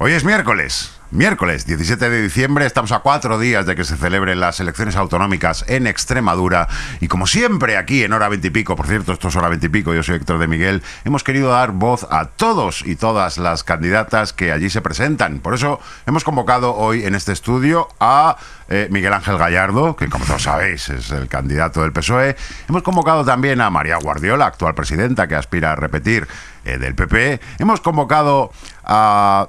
Hoy es miércoles 17 de diciembre, estamos a 4 días de que se celebren las elecciones autonómicas en Extremadura y como siempre aquí en Hora 20 y Pico, por cierto esto es Hora 20 y Pico, yo soy Héctor de Miguel, hemos querido dar voz a todos y todas las candidatas que allí se presentan. Por eso hemos convocado hoy en este estudio a Miguel Ángel Gallardo, que como todos sabéis es el candidato del PSOE. Hemos convocado también a María Guardiola, actual presidenta que aspira a repetir del PP. Hemos convocado a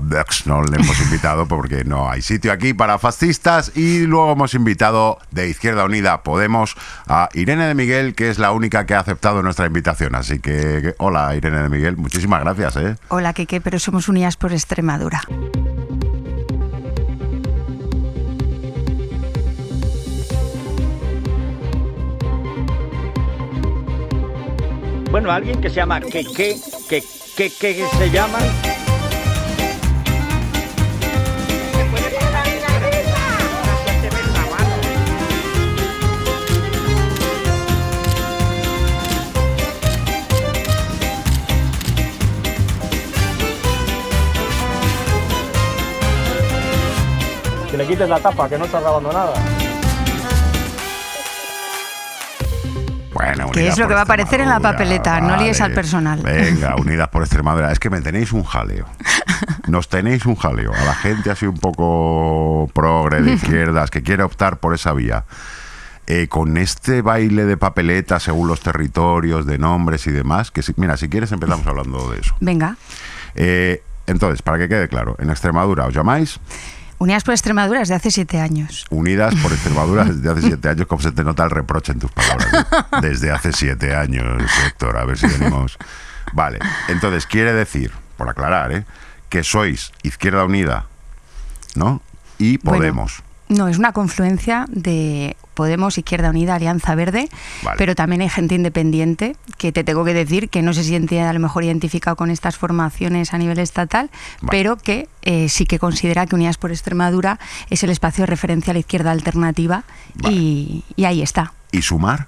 Vox, no le hemos invitado porque no hay sitio aquí para fascistas, y luego hemos invitado de Izquierda Unida Podemos a Irene de Miguel, que es la única que ha aceptado nuestra invitación. Así que hola Irene de Miguel, muchísimas gracias. Hola Keke, pero somos Unidas por Extremadura. Bueno, alguien que se llama que se llama. Que le quites la tapa, que no está grabando nada. Bueno, ¿qué es lo que va a aparecer en la papeleta? Vale. No líes al personal. Venga, Unidas por Extremadura. Es que me tenéis un jaleo. Nos tenéis un jaleo. A la gente así un poco progre de izquierdas que quiere optar por esa vía. Con este baile de papeleta según los territorios, de nombres y demás, que mira, si quieres empezamos hablando de eso. Venga. Entonces, para que quede claro, en Extremadura os llamáis... Unidas por Extremadura desde hace 7 años. Unidas por Extremadura desde hace 7 años, como se te nota el reproche en tus palabras. Desde hace 7 años, Héctor, a ver si venimos... Vale, entonces quiere decir, por aclarar, que sois Izquierda Unida, ¿no? Y Podemos. Bueno, no, es una confluencia de Podemos, Izquierda Unida, Alianza Verde, vale. Pero también hay gente independiente que te tengo que decir que no se siente a lo mejor identificado con estas formaciones a nivel estatal, vale. Pero que sí que considera que Unidas por Extremadura es el espacio de referencia a la izquierda alternativa, vale. y ahí está. ¿Y Sumar?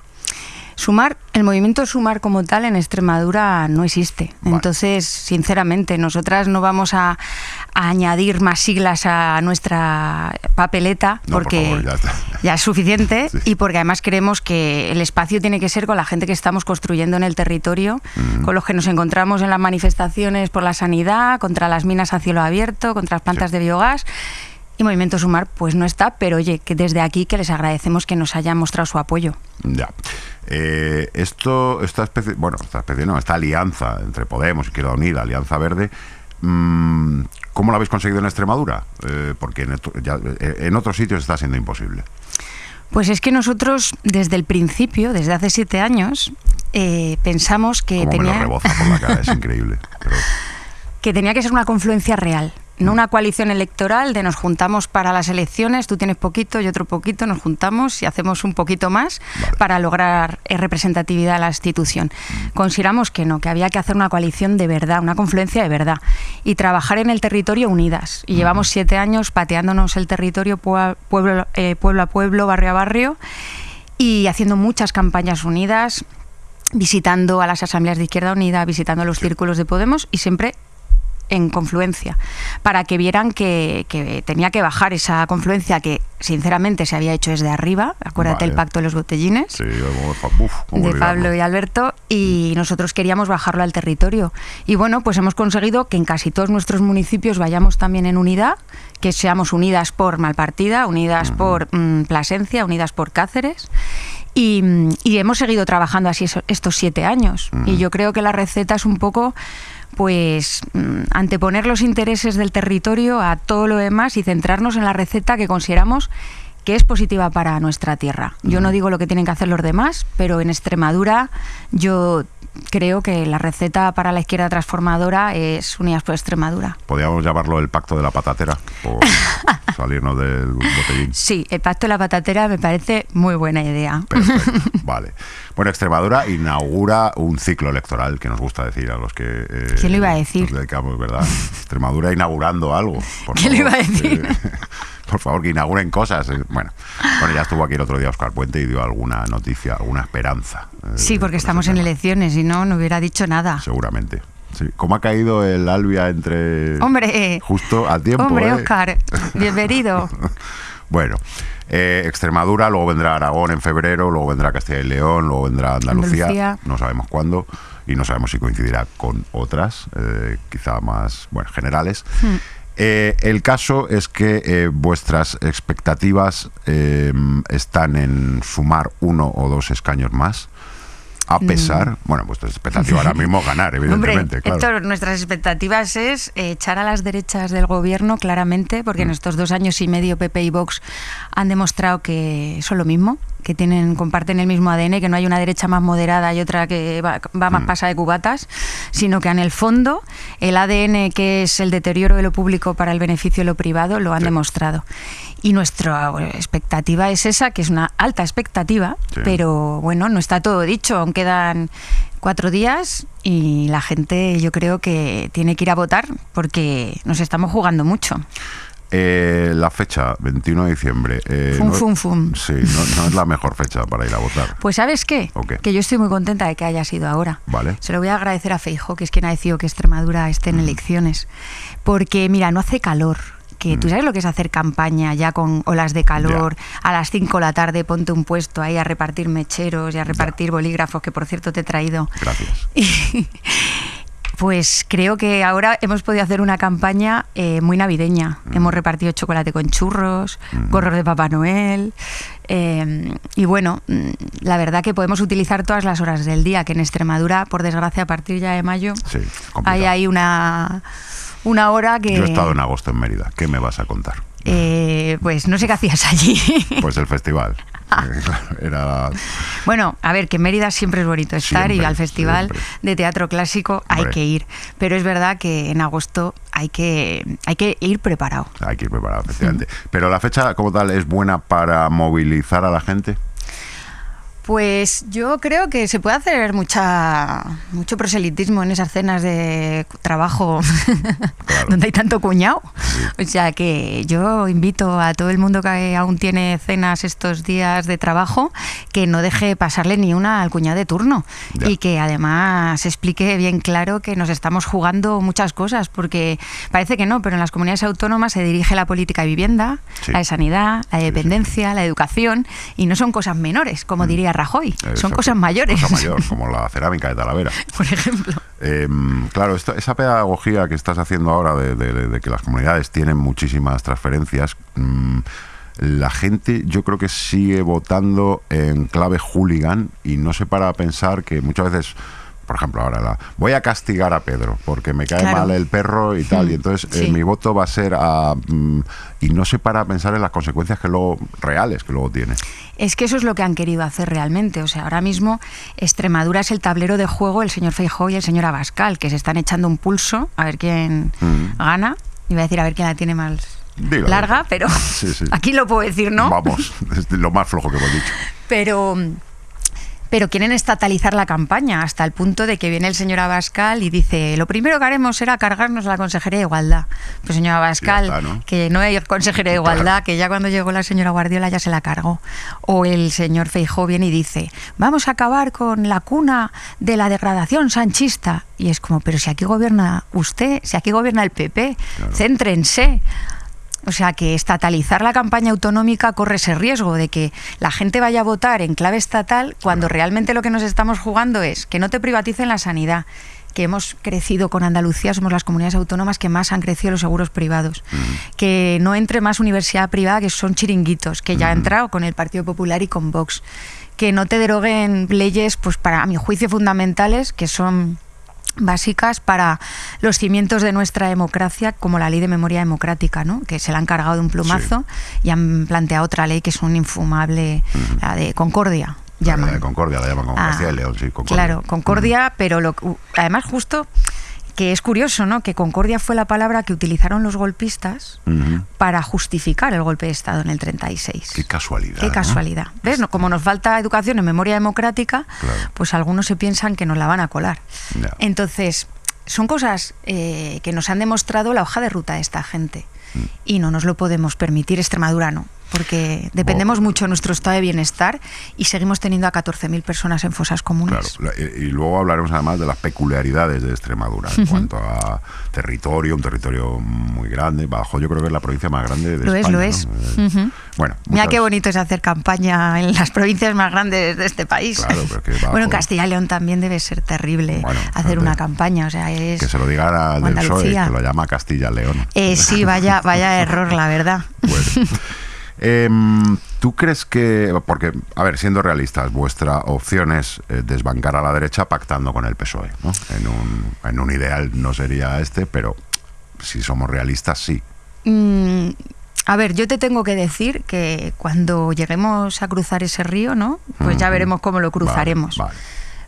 Sumar, el movimiento Sumar como tal en Extremadura no existe. Vale. Entonces, sinceramente, nosotras no vamos a añadir más siglas a nuestra papeleta, no, porque por favor, ya es suficiente, sí. Y porque además creemos que el espacio tiene que ser con la gente que estamos construyendo en el territorio, con los que nos encontramos en las manifestaciones por la sanidad, contra las minas a cielo abierto, contra las plantas, sí. De biogás. Y Movimiento Sumar pues no está, pero oye, que desde aquí que les agradecemos que nos hayan mostrado su apoyo. Ya. Esta alianza entre Podemos, Izquierda Unida, Alianza Verde, ¿cómo lo habéis conseguido en Extremadura? Porque en otros sitios está siendo imposible. Pues es que nosotros desde el principio, desde hace 7 años, pensamos que como tenía... me lo reboza por la cara, es increíble. Pero... que tenía que ser una confluencia real. No una coalición electoral de nos juntamos para las elecciones, tú tienes poquito y otro poquito, nos juntamos y hacemos un poquito más, vale. Para lograr representatividad a la institución. Consideramos que no, que había que hacer una coalición de verdad, una confluencia de verdad y trabajar en el territorio unidas. Y llevamos 7 años pateándonos el territorio pueblo a pueblo, barrio a barrio y haciendo muchas campañas unidas, visitando a las asambleas de Izquierda Unida, visitando los círculos de Podemos y siempre en confluencia, para que vieran que tenía que bajar esa confluencia que sinceramente se había hecho desde arriba. Acuérdate, vale. El pacto de los botellines, sí, de Pablo y Alberto, y nosotros queríamos bajarlo al territorio. Y bueno, pues hemos conseguido que en casi todos nuestros municipios vayamos también en unidad, que seamos unidas por Malpartida, unidas por Plasencia, unidas por Cáceres. Y hemos seguido trabajando así estos 7 años. Y yo creo que la receta es un poco... pues anteponer los intereses del territorio a todo lo demás y centrarnos en la receta que consideramos que es positiva para nuestra tierra. Yo no digo lo que tienen que hacer los demás, pero en Extremadura yo creo que la receta para la izquierda transformadora es Unidas por Extremadura. ¿Podríamos llamarlo el pacto de la patatera? Por salirnos del botellín. Sí, el pacto de la patatera me parece muy buena idea. Perfecto, vale. Bueno, Extremadura inaugura un ciclo electoral, que nos gusta decir a los que... ¿Quién lo iba a decir? Nos dedicamos, ¿verdad? Extremadura inaugurando algo. ¿Quién lo iba a decir? Por favor, que inauguren cosas. Bueno, ya estuvo aquí el otro día Óscar Puente y dio alguna noticia, alguna esperanza. Sí, porque estamos en elecciones y no hubiera dicho nada. Seguramente. Sí. ¿Cómo ha caído el Albia entre... Hombre, justo a tiempo? Hombre, Óscar, bienvenido. Bueno, Extremadura, luego vendrá Aragón en febrero, luego vendrá Castilla y León, luego vendrá Andalucía. No sabemos cuándo y no sabemos si coincidirá con otras, quizá más generales. El caso es que vuestras expectativas están en sumar 1 o 2 escaños más. A pesar, vuestra expectativa ahora mismo es ganar, evidentemente. Hombre, claro. Héctor, nuestras expectativas es echar a las derechas del gobierno claramente, porque en estos 2 años y medio PP y Vox han demostrado que son lo mismo, que comparten el mismo ADN, que no hay una derecha más moderada y otra que va más pasada de cubatas, sino que en el fondo el ADN, que es el deterioro de lo público para el beneficio de lo privado, lo han demostrado. Y nuestra expectativa es esa, que es una alta expectativa, pero bueno, no está todo dicho, aún quedan 4 días y la gente, yo creo que tiene que ir a votar porque nos estamos jugando mucho. La fecha, 21 de diciembre. Fum. Sí, no es la mejor fecha para ir a votar. Pues ¿sabes qué? Okay. Que yo estoy muy contenta de que haya sido ahora. Vale. Se lo voy a agradecer a Feijóo, que es quien ha decidido que Extremadura esté en elecciones. Porque, mira, no hace calor. Que tú sabes lo que es hacer campaña ya con olas de calor, a las 5 de la tarde ponte un puesto ahí a repartir mecheros y a repartir bolígrafos, que por cierto te he traído. Gracias. Pues creo que ahora hemos podido hacer una campaña muy navideña. Hemos repartido chocolate con churros, gorros de Papá Noel. Y bueno, la verdad que podemos utilizar todas las horas del día, que en Extremadura, por desgracia, a partir ya de mayo, hay una hora que... Yo he estado en agosto en Mérida. ¿Qué me vas a contar? Pues no sé qué hacías allí. Pues el festival. Era... Bueno, a ver, que en Mérida siempre es bonito estar, siempre, y al festival de teatro clásico hay que ir. Pero es verdad que en agosto hay que ir preparado. Hay que ir preparado, efectivamente. Pero la fecha como tal es buena para movilizar a la gente. Pues yo creo que se puede hacer mucho proselitismo en esas cenas de trabajo donde hay tanto cuñado. O sea que yo invito a todo el mundo que aún tiene cenas estos días de trabajo que no deje pasarle ni una al cuñado de turno y que además explique bien claro que nos estamos jugando muchas cosas, porque parece que no, pero en las comunidades autónomas se dirige la política de vivienda, la de sanidad, la de dependencia, la de educación, y no son cosas menores, como diría Rajoy, son cosas mayores. Cosa mayor, como la cerámica de Talavera. Por ejemplo. Claro, esa pedagogía que estás haciendo ahora de que las comunidades tienen muchísimas transferencias, la gente yo creo que sigue votando en clave hooligan y no se para a pensar que muchas veces... Por ejemplo, ahora voy a castigar a Pedro porque me cae mal el perro y tal, y entonces mi voto va a ser y no se para a pensar en las consecuencias reales que luego tiene. Es que eso es lo que han querido hacer realmente. O sea, ahora mismo Extremadura es el tablero de juego el señor Feijóo y el señor Abascal, que se están echando un pulso a ver quién gana. Iba a decir a ver quién la tiene más larga, pero aquí lo puedo decir, ¿no? Vamos, es lo más flojo que hemos dicho. Pero quieren estatalizar la campaña hasta el punto de que viene el señor Abascal y dice: lo primero que haremos será cargarnos a la Consejería de Igualdad. Pues señor Abascal, que no hay Consejería de Igualdad, que ya cuando llegó la señora Guardiola ya se la cargó. O el señor Feijóo viene y dice: vamos a acabar con la cuna de la degradación sanchista. Y es como, pero si aquí gobierna usted, si aquí gobierna el PP, céntrense. O sea, que estatalizar la campaña autonómica corre ese riesgo de que la gente vaya a votar en clave estatal cuando realmente lo que nos estamos jugando es que no te privaticen la sanidad, que hemos crecido con Andalucía, somos las comunidades autónomas que más han crecido los seguros privados, que no entre más universidad privada, que son chiringuitos, que ya ha entrado con el Partido Popular y con Vox, que no te deroguen leyes, pues para mi juicio fundamentales, que son básicas para los cimientos de nuestra democracia, como la ley de memoria democrática, ¿no? Que se la han cargado de un plumazo y han planteado otra ley que es un infumable, la de Concordia. La de Concordia la llaman como Castilla y León, sí, Concordia. Claro, Concordia, pero además justo que es curioso, ¿no? Que Concordia fue la palabra que utilizaron los golpistas para justificar el golpe de Estado en el 36. Qué casualidad. Qué casualidad. ¿No? ¿Ves? Como nos falta educación en memoria democrática, pues algunos se piensan que nos la van a colar. Entonces, son cosas que nos han demostrado la hoja de ruta de esta gente. Y no nos lo podemos permitir. Extremadura no. porque dependemos mucho de nuestro estado de bienestar y seguimos teniendo a 14.000 personas en fosas comunes. Claro, y luego hablaremos además de las peculiaridades de Extremadura en cuanto a territorio, un territorio muy grande. Badajoz yo creo que es la provincia más grande de España. Lo es. ¿No? Bueno, mira qué bonito es hacer campaña en las provincias más grandes de este país. Claro, pero es que Badajoz... Bueno, en Castilla y León también debe ser terrible hacer una campaña. O sea, es que se lo diga al del PSOE, que lo llama Castilla y León. Sí, vaya error, la verdad. Bueno. ¿Tú crees que, porque, a ver, siendo realistas, vuestra opción es desbancar a la derecha pactando con el PSOE, ¿no? En un ideal no sería este, pero si somos realistas, sí. A ver, yo te tengo que decir que cuando lleguemos a cruzar ese río, ¿no? Pues ya veremos cómo lo cruzaremos. Vale.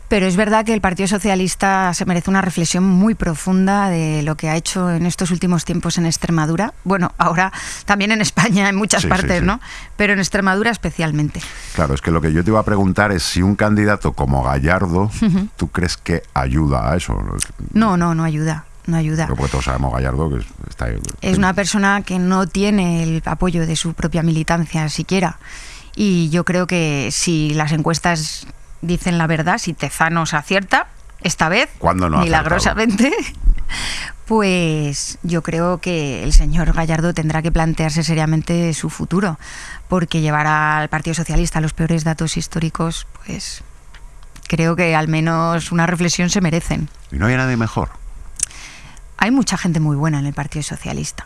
Pero es verdad que el Partido Socialista se merece una reflexión muy profunda de lo que ha hecho en estos últimos tiempos en Extremadura. Bueno, ahora también en España, en muchas partes, ¿no? Pero en Extremadura especialmente. Claro, es que lo que yo te iba a preguntar es si un candidato como Gallardo, ¿tú crees que ayuda a eso? No ayuda. No ayuda. Pero porque todos sabemos Gallardo que está ahí. Es una persona que no tiene el apoyo de su propia militancia siquiera. Y yo creo que si las encuestas dicen la verdad, si Tezanos acierta, esta vez, milagrosamente, pues yo creo que el señor Gallardo tendrá que plantearse seriamente su futuro, porque llevar al Partido Socialista a los peores datos históricos, pues creo que al menos una reflexión se merecen. ¿Y no hay nadie mejor? Hay mucha gente muy buena en el Partido Socialista.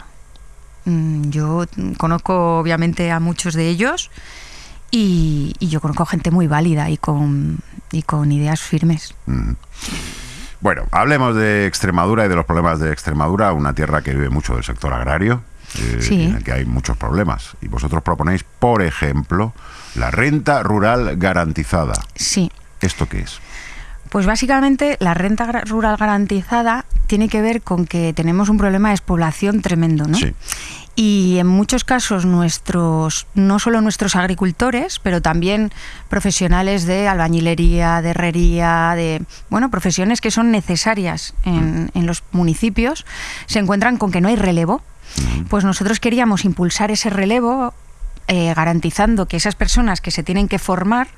Yo conozco obviamente a muchos de ellos y yo conozco gente muy válida y con ideas firmes. Bueno, hablemos de Extremadura y de los problemas de Extremadura, una tierra que vive mucho del sector agrario, en el que hay muchos problemas. Y vosotros proponéis, por ejemplo, la renta rural garantizada. Sí. ¿Esto qué es? Pues básicamente la renta rural garantizada tiene que ver con que tenemos un problema de despoblación tremendo, ¿no? Sí. Y en muchos casos no solo nuestros agricultores, pero también profesionales de albañilería, de herrería, profesiones que son necesarias en los municipios, se encuentran con que no hay relevo. Pues nosotros queríamos impulsar ese relevo garantizando que esas personas que se tienen que formar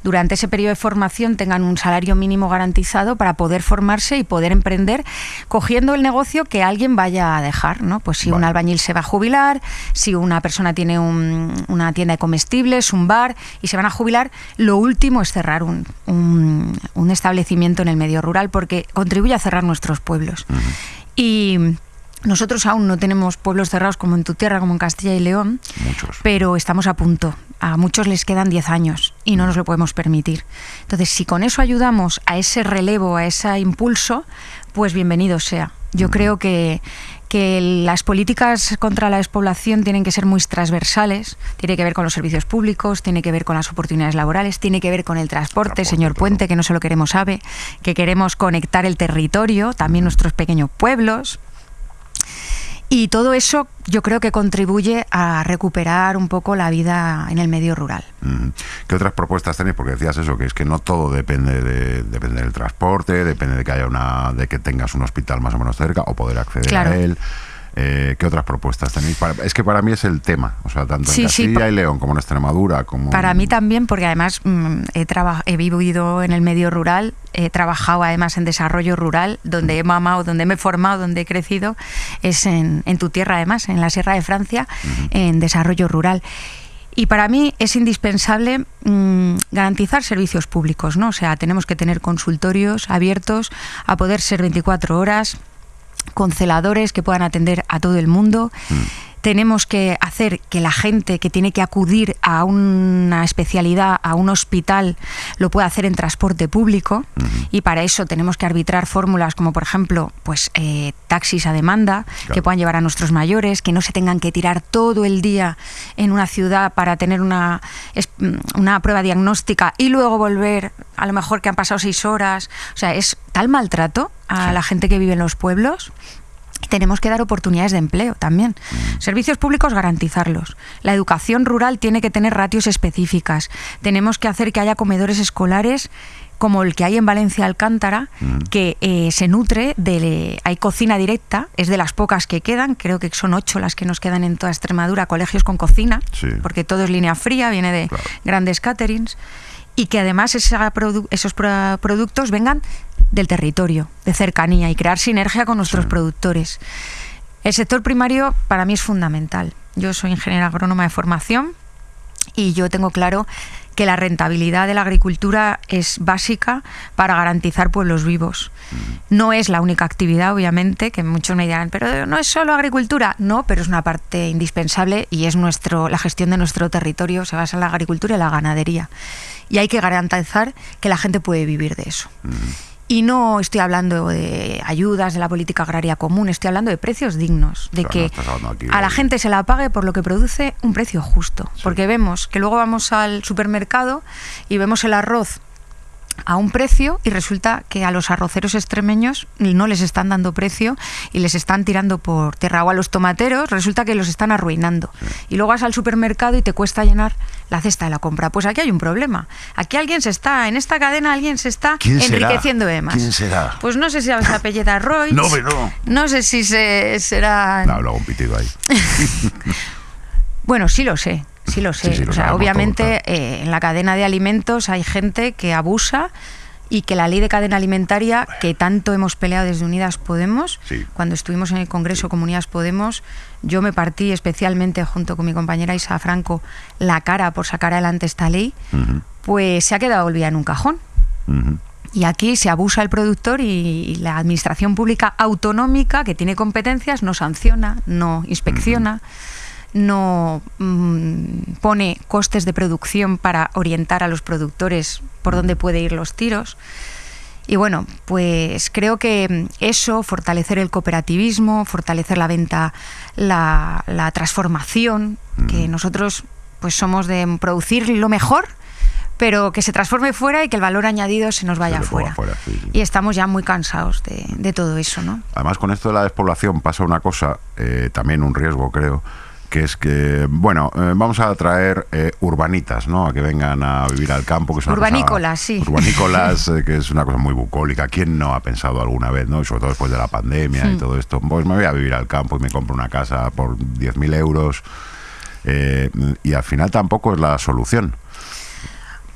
durante ese periodo de formación tengan un salario mínimo garantizado para poder formarse y poder emprender cogiendo el negocio que alguien vaya a dejar, ¿no? Pues si un albañil se va a jubilar, si una persona tiene una tienda de comestibles, un bar y se van a jubilar, lo último es cerrar un establecimiento en el medio rural porque contribuye a cerrar nuestros pueblos. Y nosotros aún no tenemos pueblos cerrados como en tu tierra, como en Castilla y León. Muchos. Pero estamos a punto. A muchos les quedan 10 años y no nos lo podemos permitir. Entonces, si con eso ayudamos a ese relevo, a ese impulso, pues bienvenido sea. Yo creo que las políticas contra la despoblación tienen que ser muy transversales. Tiene que ver con los servicios públicos, tiene que ver con las oportunidades laborales, tiene que ver con el transporte, señor Puente, que no solo queremos AVE, que queremos conectar el territorio, también nuestros pequeños pueblos. Y todo eso yo creo que contribuye a recuperar un poco la vida en el medio rural. ¿Qué otras propuestas tenéis? Porque decías eso, que es que no todo depende del transporte, depende de que de que tengas un hospital más o menos cerca o poder acceder a él. ¿Qué otras propuestas tenéis? Es que para mí es el tema, o sea, tanto en Castilla y León como en Extremadura. Para mí también, porque además he vivido en el medio rural, he trabajado además en desarrollo rural, donde he mamado, donde me he formado, donde he crecido, es en tu tierra además, en la Sierra de Francia, en desarrollo rural. Y para mí es indispensable garantizar servicios públicos, ¿no? O sea, tenemos que tener consultorios abiertos a poder ser 24 horas, con celadores que puedan atender a todo el mundo. Tenemos que hacer que la gente que tiene que acudir a una especialidad, a un hospital, lo pueda hacer en transporte público, y para eso tenemos que arbitrar fórmulas como, por ejemplo, pues taxis a demanda, que puedan llevar a nuestros mayores, que no se tengan que tirar todo el día en una ciudad para tener una prueba diagnóstica y luego volver, a lo mejor que han pasado 6 horas. O sea, es tal maltrato a la gente que vive en los pueblos. Tenemos que dar oportunidades de empleo también. Servicios públicos, garantizarlos. La educación rural tiene que tener ratios específicas. Tenemos que hacer que haya comedores escolares como el que hay en Valencia Alcántara, que se nutre hay cocina directa, es de las pocas que quedan, creo que son 8 las que nos quedan en toda Extremadura, colegios con cocina, porque todo es línea fría, viene de grandes caterings, y que además esos productos vengan del territorio, de cercanía, y crear sinergia con nuestros productores. El sector primario para mí es fundamental. Yo soy ingeniera agrónoma de formación y yo tengo claro que la rentabilidad de la agricultura es básica para garantizar pueblos vivos. No es la única actividad, obviamente, que muchos me dirán, pero no es solo agricultura. No, pero es una parte indispensable y es la gestión de nuestro territorio se basa en la agricultura y la ganadería. Y hay que garantizar que la gente puede vivir de eso. Y no estoy hablando de ayudas de la política agraria común, estoy hablando de precios dignos, de que a la gente se la pague por lo que produce un precio justo. Porque vemos que luego vamos al supermercado y vemos el arroz a un precio y resulta que a los arroceros extremeños no les están dando precio y les están tirando por tierra, o a los tomateros resulta que los están arruinando. Y luego vas al supermercado y te cuesta llenar la cesta de la compra. Pues aquí hay un problema. Aquí en esta cadena alguien se está enriqueciendo de más. ¿Quién será? Pues no sé si se apellida Roig. No, pero no sé si será... No, luego un pitido ahí. Bueno, sí lo sé. Sí lo sé. Lo obviamente todo, claro. En la cadena de alimentos hay gente que abusa y que la ley de cadena alimentaria, que tanto hemos peleado desde Unidas Podemos, cuando estuvimos en el Congreso con Unidas Podemos, yo me partí especialmente junto con mi compañera Isa Franco la cara por sacar adelante esta ley, pues se ha quedado olvidada en un cajón. Y aquí se abusa el productor y la administración pública autonómica, que tiene competencias, no sanciona, no inspecciona, no pone costes de producción para orientar a los productores por dónde puede ir los tiros. Y bueno, pues creo que eso, fortalecer el cooperativismo, fortalecer la venta, la transformación, que nosotros pues somos de producir lo mejor, pero que se transforme fuera y que el valor añadido se nos vaya fuera. Y estamos ya muy cansados de todo eso, ¿no? Además, con esto de la despoblación pasa una cosa, también un riesgo, creo, que es que, bueno, vamos a traer urbanitas, ¿no? A que vengan a vivir al campo. Que es una urbanícolas, cosa, urbanícolas, que es una cosa muy bucólica. ¿Quién no ha pensado alguna vez, ¿no? Y sobre todo después de la pandemia y todo esto. Pues me voy a vivir al campo y me compro una casa por 10.000 euros. Y al final tampoco es la solución.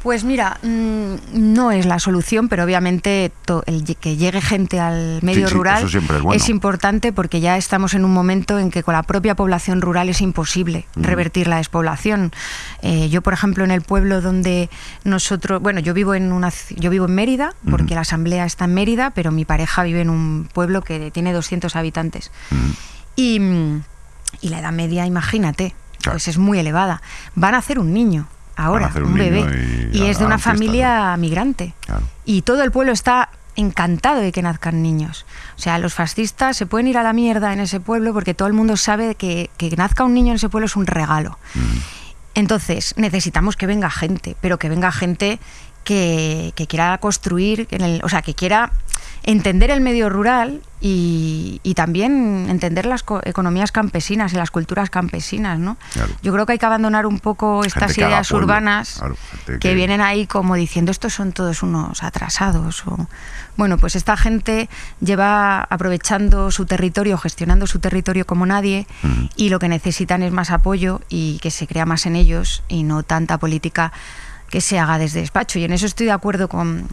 Pues mira, no es la solución, pero obviamente que llegue gente al medio rural eso siempre es bueno. Es importante, porque ya estamos en un momento en que con la propia población rural es imposible revertir la despoblación. Yo, por ejemplo, en el pueblo donde nosotros, bueno, yo vivo en Mérida, porque la asamblea está en Mérida, pero mi pareja vive en un pueblo que tiene 200 habitantes. Y la edad media, imagínate, pues es muy elevada. Van a hacer un niño. Ahora, un bebé, y es de una familia migrante. Y todo el pueblo está encantado de que nazcan niños. O sea, los fascistas se pueden ir a la mierda en ese pueblo, porque todo el mundo sabe que nazca un niño en ese pueblo es un regalo. Entonces, necesitamos que venga gente, pero que venga gente que quiera construir, que quiera entender el medio rural y también entender las economías campesinas y las culturas campesinas, ¿no? Yo creo que hay que abandonar un poco estas ideas urbanas que vienen ahí como diciendo estos son todos unos atrasados. Bueno, pues esta gente lleva aprovechando su territorio, gestionando su territorio como nadie, y lo que necesitan es más apoyo y que se crea más en ellos y no tanta política que se haga desde despacho. Y en eso estoy de acuerdo con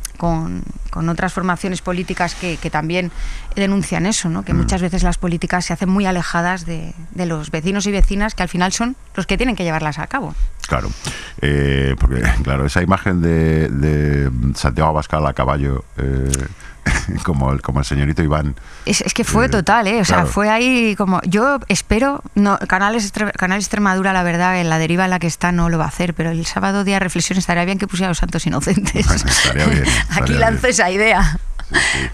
otras formaciones políticas que también denuncian eso, ¿no? Que muchas veces las políticas se hacen muy alejadas de los vecinos y vecinas, que al final son los que tienen que llevarlas a cabo. Claro, porque claro, esa imagen de Santiago Abascal a caballo, como el señorito Iván. Es que fue total, o sea, fue ahí como... Yo espero... Canal Extremadura, la verdad, en la deriva en la que está no lo va a hacer, pero el sábado día de reflexión estaría bien que pusiera a los santos inocentes. Bueno, estaría bien. Aquí lanzo esa idea.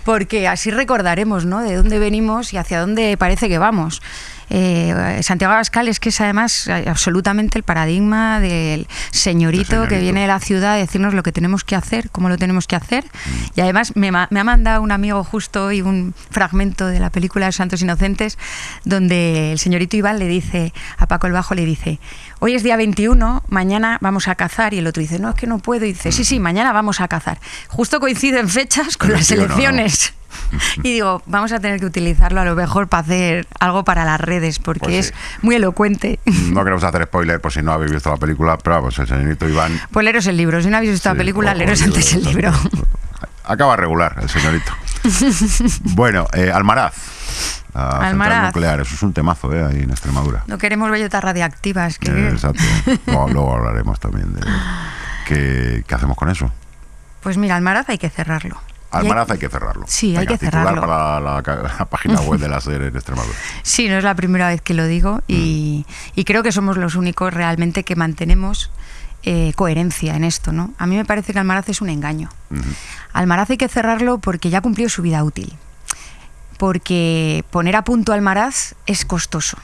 Porque así recordaremos, ¿no?, de dónde venimos y hacia dónde parece que vamos. Santiago Abascal es que es además absolutamente el paradigma del señorito que viene de la ciudad a decirnos lo que tenemos que hacer, cómo lo tenemos que hacer. Y además me ha mandado un amigo justo hoy un fragmento de la película de Santos Inocentes donde el señorito Iván le dice a Paco el Bajo, le dice: hoy es día 21, mañana vamos a cazar. Y el otro dice: no, es que no puedo. Y dice: sí, mañana vamos a cazar. Justo coinciden fechas con las elecciones. Y digo, vamos a tener que utilizarlo a lo mejor para hacer algo para las redes, porque pues es muy elocuente. No queremos hacer spoiler por si no habéis visto la película, pero vamos, el señorito Iván... Pues leeros el libro. Si no habéis visto la película, leeros antes el libro. Acaba regular el señorito. Bueno, Almaraz. Central nuclear, eso es un temazo, ahí en Extremadura. No queremos bellotas radiactivas. Exacto. Luego hablaremos también de qué hacemos con eso. Pues mira, Almaraz hay que cerrarlo. Almaraz hay que cerrarlo. Sí, venga, hay que cerrarlo. Para la página web de la SER en Extremadura. Sí, no es la primera vez que lo digo y creo que somos los únicos realmente que mantenemos coherencia en esto, ¿no? A mí me parece que Almaraz es un engaño. Almaraz hay que cerrarlo porque ya cumplió su vida útil. Porque poner a punto Almaraz es costoso.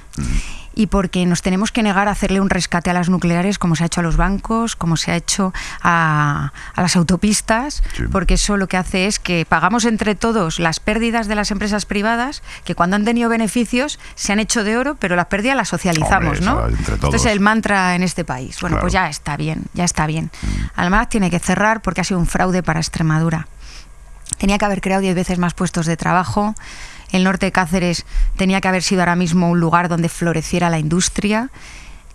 Y porque nos tenemos que negar a hacerle un rescate a las nucleares como se ha hecho a los bancos, como se ha hecho a las autopistas, porque eso lo que hace es que pagamos entre todos las pérdidas de las empresas privadas, que cuando han tenido beneficios se han hecho de oro, pero las pérdidas las socializamos, ¿no? Esto es el mantra en este país. Bueno, pues ya está bien, ya está bien. Almaraz tiene que cerrar porque ha sido un fraude para Extremadura. Tenía que haber creado 10 veces más puestos de trabajo. El norte de Cáceres tenía que haber sido ahora mismo un lugar donde floreciera la industria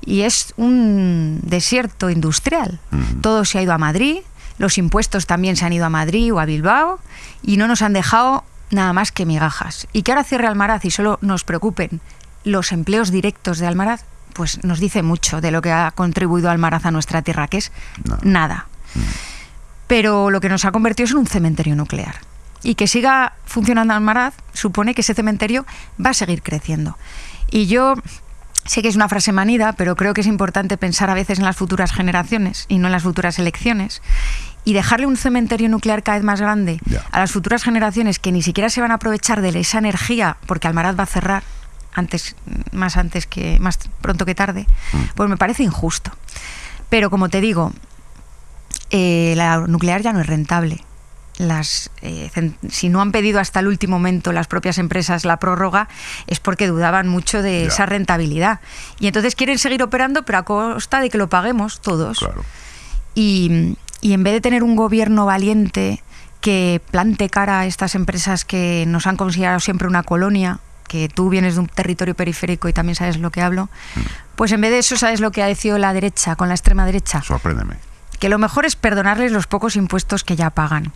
y es un desierto industrial. Todo se ha ido a Madrid, los impuestos también se han ido a Madrid o a Bilbao y no nos han dejado nada más que migajas. Y que ahora cierre Almaraz y solo nos preocupen los empleos directos de Almaraz, pues nos dice mucho de lo que ha contribuido Almaraz a nuestra tierra, que es nada. Pero lo que nos ha convertido es en un cementerio nuclear. Y que siga funcionando Almaraz supone que ese cementerio va a seguir creciendo. Y yo sé que es una frase manida, pero creo que es importante pensar a veces en las futuras generaciones y no en las futuras elecciones. Y dejarle un cementerio nuclear cada vez más grande a las futuras generaciones que ni siquiera se van a aprovechar de esa energía, porque Almaraz va a cerrar más pronto que tarde, pues me parece injusto. Pero como te digo, la nuclear ya no es rentable. Si no han pedido hasta el último momento las propias empresas la prórroga es porque dudaban mucho de esa rentabilidad y entonces quieren seguir operando pero a costa de que lo paguemos todos. Y en vez de tener un gobierno valiente que plante cara a estas empresas que nos han considerado siempre una colonia, que tú vienes de un territorio periférico y también sabes lo que hablo, pues en vez de eso sabes lo que ha decidido la derecha con la extrema derecha. Sorpréndeme. Que lo mejor es perdonarles los pocos impuestos que ya pagan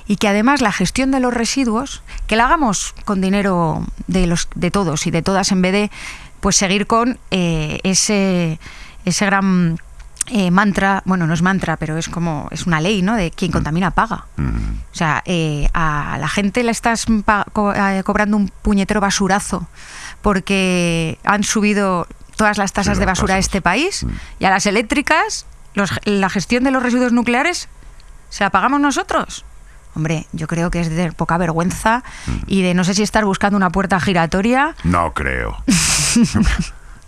y que además la gestión de los residuos que la hagamos con dinero de todos y de todas en vez de pues seguir con ese gran mantra, bueno, no es mantra, pero es una ley, ¿no? De quien contamina paga. O sea, a la gente le estás cobrando un puñetero basurazo porque han subido todas las tasas de basura de este país y a las eléctricas la gestión de los residuos nucleares ¿se la pagamos nosotros? Hombre, yo creo que es de poca vergüenza y de no sé si estar buscando una puerta giratoria. No creo.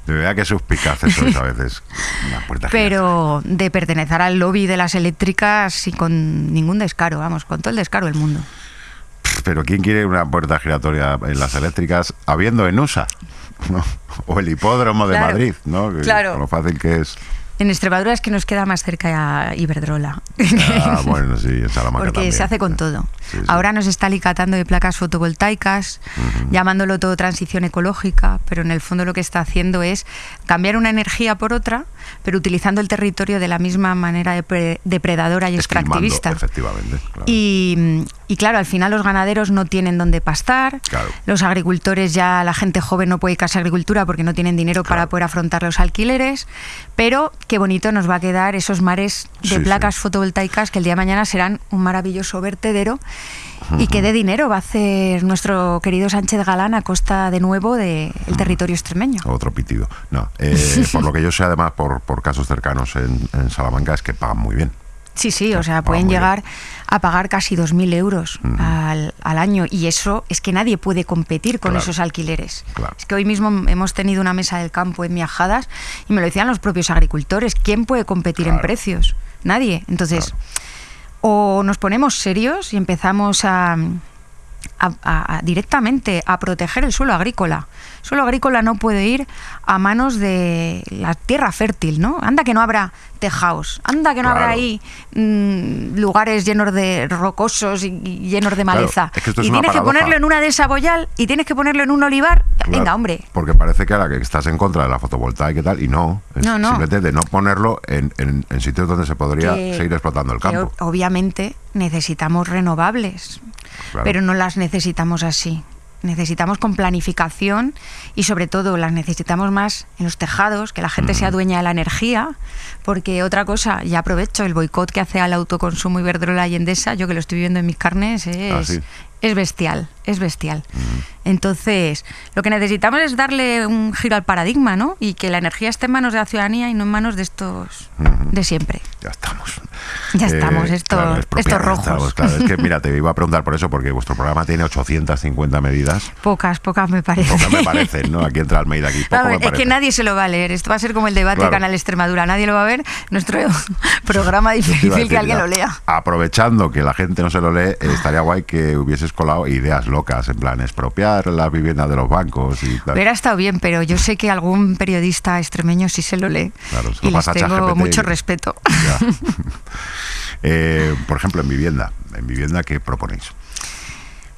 De verdad que suspicaz eso es a veces. Una puerta pero giratoria. De pertenecer al lobby de las eléctricas y con ningún descaro, vamos, con todo el descaro del mundo. Pero ¿quién quiere una puerta giratoria en las eléctricas habiendo en USA? ¿No? O el hipódromo de Madrid, ¿no? Con lo fácil que es. En Extremadura es que nos queda más cerca a Iberdrola. Bueno, sí, en Salamanca porque también. Se hace con todo. Ahora nos está alicatando de placas fotovoltaicas, llamándolo todo transición ecológica, pero en el fondo lo que está haciendo es cambiar una energía por otra, pero utilizando el territorio de la misma manera depredadora y extractivista. Efectivamente. Claro. Y claro, al final los ganaderos no tienen dónde pastar, los agricultores ya, la gente joven no puede dedicarse a agricultura porque no tienen dinero para poder afrontar los alquileres, pero qué bonito nos va a quedar esos mares de placas fotovoltaicas que el día de mañana serán un maravilloso vertedero y que de dinero va a hacer nuestro querido Sánchez Galán a costa de nuevo del territorio extremeño. Otro pitido. No, por lo que yo sé, además, por casos cercanos en Salamanca, es que pagan muy bien. Sí, o sea, pueden llegar a pagar casi 2.000 euros al año, y eso es que nadie puede competir con esos alquileres. Claro. Es que hoy mismo hemos tenido una mesa del campo en Miajadas y me lo decían los propios agricultores. ¿Quién puede competir en precios? Nadie. Entonces, o nos ponemos serios y empezamos a directamente a proteger el suelo agrícola. El suelo agrícola no puede ir a manos de la tierra fértil, ¿no? Anda que no habrá tejaos, anda que no habrá ahí lugares llenos de rocosos y llenos de maleza. Es que esto es y una tienes que paradoja. ponerlo en una de saboyal y tienes que ponerlo en un olivar. Claro, venga, hombre. Porque parece que ahora que estás en contra de la fotovoltaica y tal, y no. Es No. simplemente de no ponerlo en sitios donde se podría seguir explotando el campo. Obviamente necesitamos renovables, Claro. pero no las necesitamos así. Necesitamos con planificación y sobre todo las necesitamos más en los tejados, que la gente sea dueña de la energía, porque otra cosa, ya aprovecho el boicot que hace al autoconsumo Iberdrola y Endesa, yo que lo estoy viendo en mis carnes, es bestial, es bestial. Entonces, lo que necesitamos es darle un giro al paradigma, ¿no? Y que la energía esté en manos de la ciudadanía y no en manos de estos de siempre. Ya estamos. Ya estamos, estos rojos. Estamos, claro. Es que, mira, te iba a preguntar por eso, porque vuestro programa tiene 850 medidas. Pocas me parecen. Pocas me parecen, ¿no? Aquí entra Almeida, aquí poco me Es parece. que nadie se lo va a leer. Esto va a ser como el debate Canal Extremadura. Nadie lo va a ver. Nuestro programa Te iba a difícil decir, que alguien ya, lo lea. Aprovechando que la gente no se lo lee, estaría guay que hubieses colado ideas locas, en plan expropiar las viviendas de los bancos y tal. Hubiera estado bien, pero yo sé que algún periodista extremeño sí se lo lee. Claro, se lo y les pasa a tengo ChatGPT mucho y- respeto. Ya. Por ejemplo, en vivienda, ¿qué proponéis?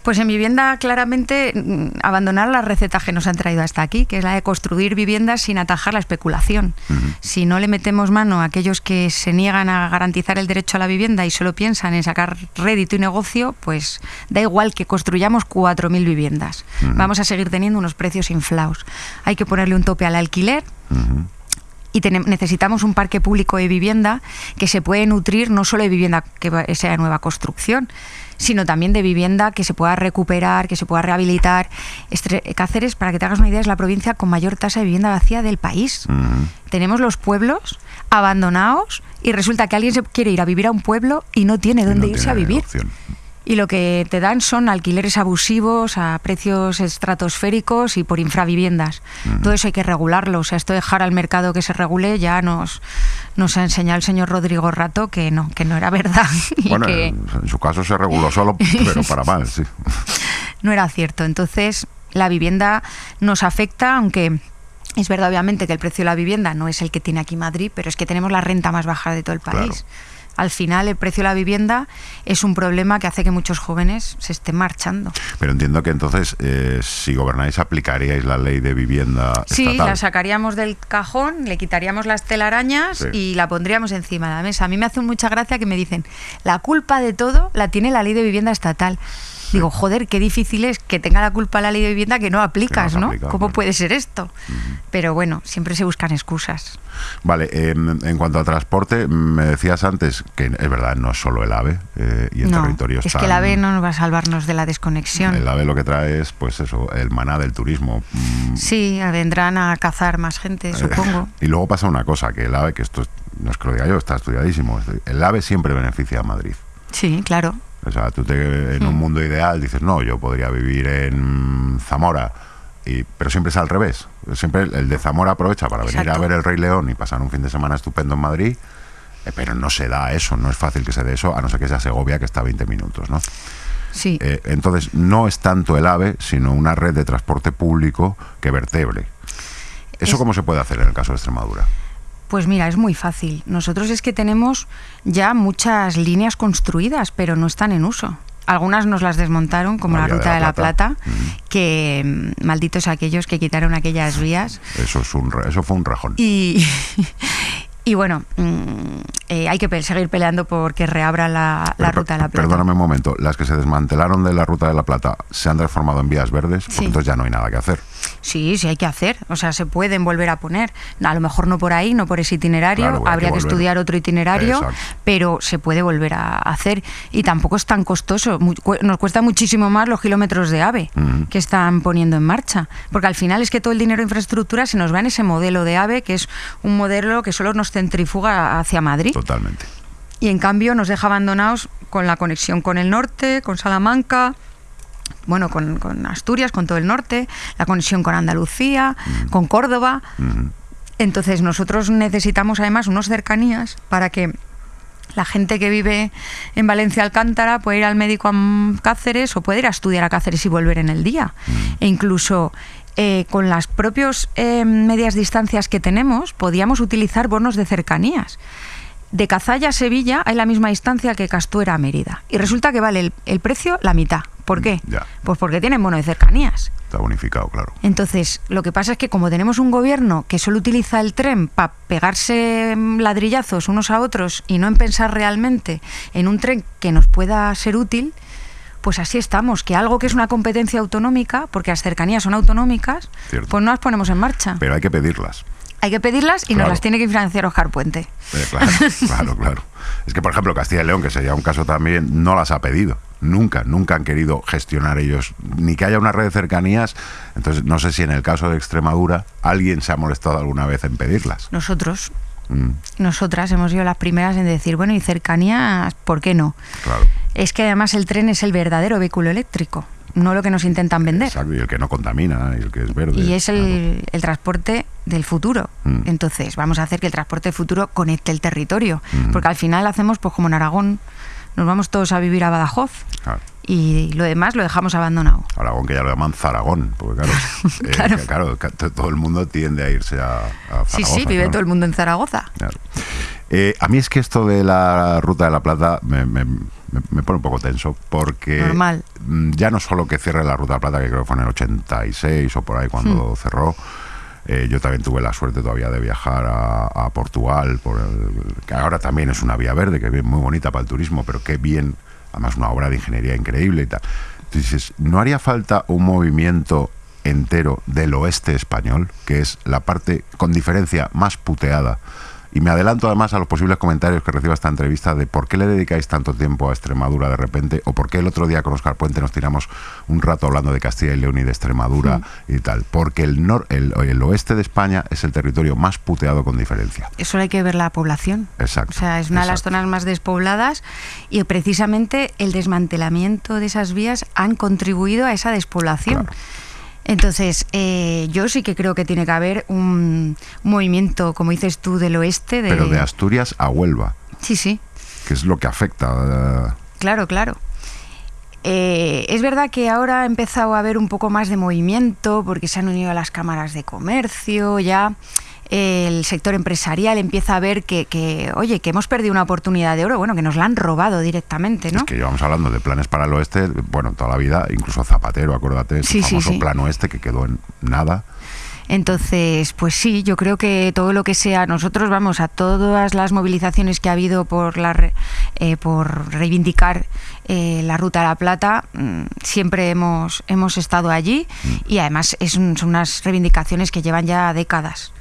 Pues en vivienda, claramente, abandonar las recetas que nos han traído hasta aquí, que es la de construir viviendas sin atajar la especulación. Si no le metemos mano a aquellos que se niegan a garantizar el derecho a la vivienda y solo piensan en sacar rédito y negocio, pues da igual que construyamos 4.000 viviendas. Vamos a seguir teniendo unos precios inflados. Hay que ponerle un tope al alquiler. Y necesitamos un parque público de vivienda que se puede nutrir no solo de vivienda que sea de nueva construcción, sino también de vivienda que se pueda recuperar, que se pueda rehabilitar. Cáceres, para que te hagas una idea, es la provincia con mayor tasa de vivienda vacía del país. Tenemos los pueblos abandonados y resulta que alguien se quiere ir a vivir a un pueblo y no tiene dónde irse a vivir. Opción. Y lo que te dan son alquileres abusivos a precios estratosféricos y por infraviviendas. Todo eso hay que regularlo. O sea, esto de dejar al mercado que se regule ya nos ha enseñado el señor Rodrigo Rato que no era verdad. Y Bueno, que en su caso se reguló solo, pero para mal, sí. no era cierto. Entonces, la vivienda nos afecta, aunque es verdad, obviamente, que el precio de la vivienda no es el que tiene aquí Madrid, pero es que tenemos la renta más baja de todo el país. Claro. Al final, el precio de la vivienda es un problema que hace que muchos jóvenes se estén marchando. Pero entiendo que entonces, si gobernáis, aplicaríais la ley de vivienda Sí, estatal. la sacaríamos del cajón, le quitaríamos las telarañas Sí. y la pondríamos encima de la mesa. A mí me hace mucha gracia que me dicen, la culpa de todo la tiene la ley de vivienda estatal. Digo, joder, qué difícil es que tenga la culpa la ley de vivienda que no aplicas, Que no ¿no? se aplica, ¿Cómo claro. puede ser esto? Pero bueno, siempre se buscan excusas. Vale, en cuanto a transporte, me decías antes que es verdad, no es solo el AVE y en No, territorios es tan... que el AVE no nos va a salvarnos de la desconexión. El AVE lo que trae es, pues eso, el maná del turismo. Sí, vendrán a cazar más gente, supongo. Y luego pasa una cosa, que el AVE, que esto no es que lo diga yo, está estudiadísimo, el AVE siempre beneficia a Madrid. Sí, claro. O sea, tú en un mundo ideal dices, no, yo podría vivir en Zamora, pero siempre es al revés. Siempre el de Zamora aprovecha para venir Exacto. a ver el Rey León y pasar un fin de semana estupendo en Madrid, pero no se da eso, no es fácil que se dé eso, a no ser que sea Segovia, que está a 20 minutos, ¿no? Sí. Entonces, no es tanto el AVE, sino una red de transporte público que vertebre. ¿Eso cómo se puede hacer en el caso de Extremadura? Pues mira, es muy fácil. Nosotros es que tenemos ya muchas líneas construidas, pero no están en uso. Algunas nos las desmontaron, como la Ruta de la Plata, que malditos aquellos que quitaron aquellas vías. Eso fue un rajón. Y bueno, hay que seguir peleando porque reabra la Ruta de la Plata. Perdóname un momento, las que se desmantelaron de la Ruta de la Plata se han transformado en vías verdes, Sí. pues entonces ya no hay nada que hacer. Sí, sí hay que hacer. O sea, se pueden volver a poner. A lo mejor no por ahí, no por ese itinerario. Claro, hay habría que que volver. estudiar otro itinerario, Exacto. pero se puede volver a hacer. Y tampoco es tan costoso. Nos cuesta muchísimo más los kilómetros de AVE que están poniendo en marcha. Porque al final es que todo el dinero de infraestructura se nos va en ese modelo de AVE, que es un modelo que solo nos centrifuga hacia Madrid. Totalmente. y en cambio nos deja abandonados con la conexión con el norte, con Salamanca, bueno, con Asturias, con todo el norte, la conexión con Andalucía, con Córdoba. Entonces nosotros necesitamos además unos cercanías para que la gente que vive en Valencia Alcántara puede ir al médico a Cáceres o puede ir a estudiar a Cáceres y volver en el día. E incluso con las propias medias distancias que tenemos, podíamos utilizar bonos de cercanías. De Cazalla a Sevilla hay la misma distancia que Castuera a Mérida. Y resulta que vale el precio la mitad. ¿Por qué? Ya. Pues porque tienen bono de cercanías. Está bonificado, claro. Entonces, lo que pasa es que como tenemos un gobierno que solo utiliza el tren para pegarse ladrillazos unos a otros y no en pensar realmente en un tren que nos pueda ser útil, pues así estamos, que algo que es una competencia autonómica, porque las cercanías son autonómicas, Cierto. pues no las ponemos en marcha. Pero hay que pedirlas. Hay que pedirlas y Claro. nos las tiene que financiar Óscar Puente. Claro. Es que, por ejemplo, Castilla y León, que sería un caso también, no las ha pedido. Nunca han querido gestionar ellos, ni que haya una red de cercanías. Entonces, no sé si en el caso de Extremadura alguien se ha molestado alguna vez en pedirlas. Nosotras hemos sido las primeras en decir, bueno, y cercanías, ¿por qué no? Claro. Es que además el tren es el verdadero vehículo eléctrico, no lo que nos intentan vender. Exacto, y el que no contamina, y el que es verde. Y es el transporte del futuro. Mm. Entonces, vamos a hacer que el transporte del futuro conecte el territorio. Porque al final hacemos, pues como en Aragón, nos vamos todos a vivir a Badajoz Claro. y lo demás lo dejamos abandonado. Aragón, que ya lo llaman Zaragón, porque claro, todo el mundo tiende a irse a Zaragoza. Sí, vive claro. todo el mundo en Zaragoza. Claro. A mí es que esto de la Ruta de la Plata me pone un poco tenso, porque Normal. Ya no solo que cierre la Ruta de la Plata, que creo que fue en el 86 o por ahí cuando cerró. Yo también tuve la suerte todavía de viajar a Portugal, que ahora también es una vía verde, que es muy bonita para el turismo, pero qué bien, además una obra de ingeniería increíble y tal. Entonces, ¿no haría falta un movimiento entero del oeste español, que es la parte con diferencia más puteada? Y me adelanto además a los posibles comentarios que reciba esta entrevista de por qué le dedicáis tanto tiempo a Extremadura de repente, o por qué el otro día con Óscar Puente nos tiramos un rato hablando de Castilla y León y de Extremadura y tal. Porque el oeste de España es el territorio más puteado con diferencia. Eso hay que ver la población. Exacto. O sea, es una de las exacto. zonas más despobladas y precisamente el desmantelamiento de esas vías han contribuido a esa despoblación. Claro. Entonces, yo sí que creo que tiene que haber un movimiento, como dices tú, del oeste. Pero de Asturias a Huelva, Sí, que es lo que afecta. claro. Es verdad que ahora ha empezado a haber un poco más de movimiento porque se han unido a las cámaras de comercio, ya el sector empresarial empieza a ver que oye, que hemos perdido una oportunidad de oro, bueno, que nos la han robado directamente, ¿no? Es que llevamos hablando de planes para el oeste, bueno, toda la vida, incluso Zapatero, acuérdate, ese famoso plan oeste que quedó en nada. Entonces, pues sí, yo creo que todo lo que sea, nosotros vamos a todas las movilizaciones que ha habido por reivindicar la Ruta de la Plata, siempre hemos estado allí y además son unas reivindicaciones que llevan ya décadas.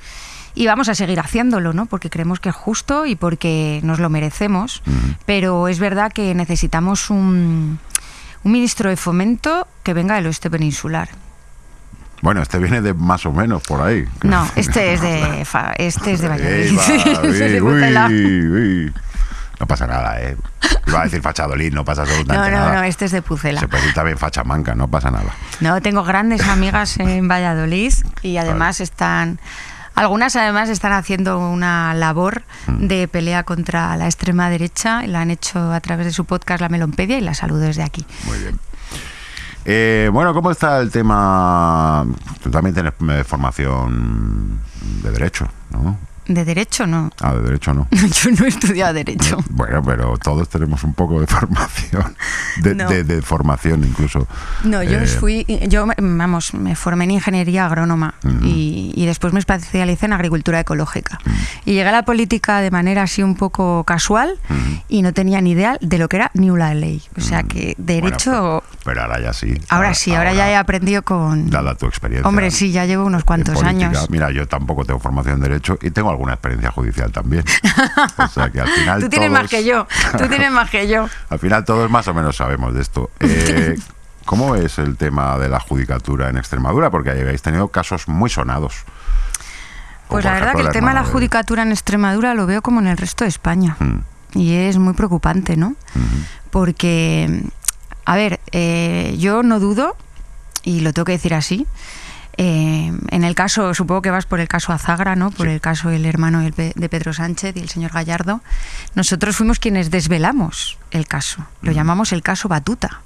Y vamos a seguir haciéndolo, ¿no? Porque creemos que es justo y porque nos lo merecemos. Pero es verdad que necesitamos un ministro de Fomento que venga del oeste peninsular. Bueno, este viene de más o menos por ahí. No, este es de Valladolid. Uy. No pasa nada, ¿eh? Iba a decir Fachadolid, no pasa absolutamente nada. No, este es de Pucela. Se puede decir también Fachamanca, no pasa nada. No, tengo grandes amigas en Valladolid y además algunas además están haciendo una labor de pelea contra la extrema derecha. La han hecho a través de su podcast La Melonpedia y la saludo desde aquí. Muy bien. Bueno, ¿cómo está el tema? Tú también tienes formación de Derecho, ¿no? ¿De Derecho no? De Derecho no. Yo no he estudiado Derecho. Bueno, pero todos tenemos un poco de formación, de formación incluso. No, me formé en ingeniería agrónoma y después me especialicé en agricultura ecológica. Y llegué a la política de manera así un poco casual y no tenía ni idea de lo que era ni una ley. O sea que Derecho... Bueno, pero ahora ya sí. Ahora ya he aprendido con... Dada tu experiencia. Hombre, sí, ya llevo unos cuantos años. Mira, yo tampoco tengo formación en Derecho y tengo alguna experiencia judicial también. O sea que al final Tú tienes más que yo. Al final todos más o menos sabemos de esto. ¿Cómo es el tema de la judicatura en Extremadura? Porque habéis tenido casos muy sonados. Pues la verdad que el tema de la judicatura en Extremadura lo veo como en el resto de España. y es muy preocupante, ¿no? Porque, a ver, yo no dudo, y lo tengo que decir así, en el caso, supongo que vas por el caso Azagra, ¿no? Por el caso del hermano de Pedro Sánchez y el señor Gallardo. Nosotros fuimos quienes desvelamos el caso. Lo llamamos el caso Batuta.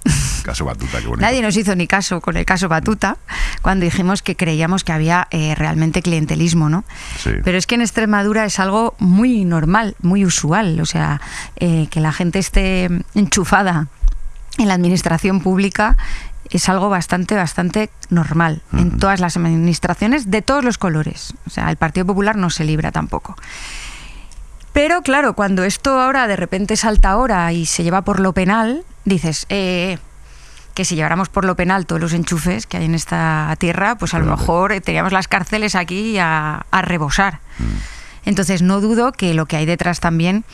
Caso Batuta, qué bonito. Nadie nos hizo ni caso con el caso Batuta cuando dijimos que creíamos que había realmente clientelismo, ¿no? Sí. Pero es que en Extremadura es algo muy normal, muy usual. O sea, que la gente esté enchufada en la administración pública es algo bastante normal en todas las administraciones de todos los colores. O sea, el Partido Popular no se libra tampoco. Pero claro, cuando esto ahora de repente salta ahora y se lleva por lo penal, dices, que si lleváramos por lo penal todos los enchufes que hay en esta tierra, pues a lo mejor teníamos las cárceles aquí a rebosar. Entonces no dudo que lo que hay detrás también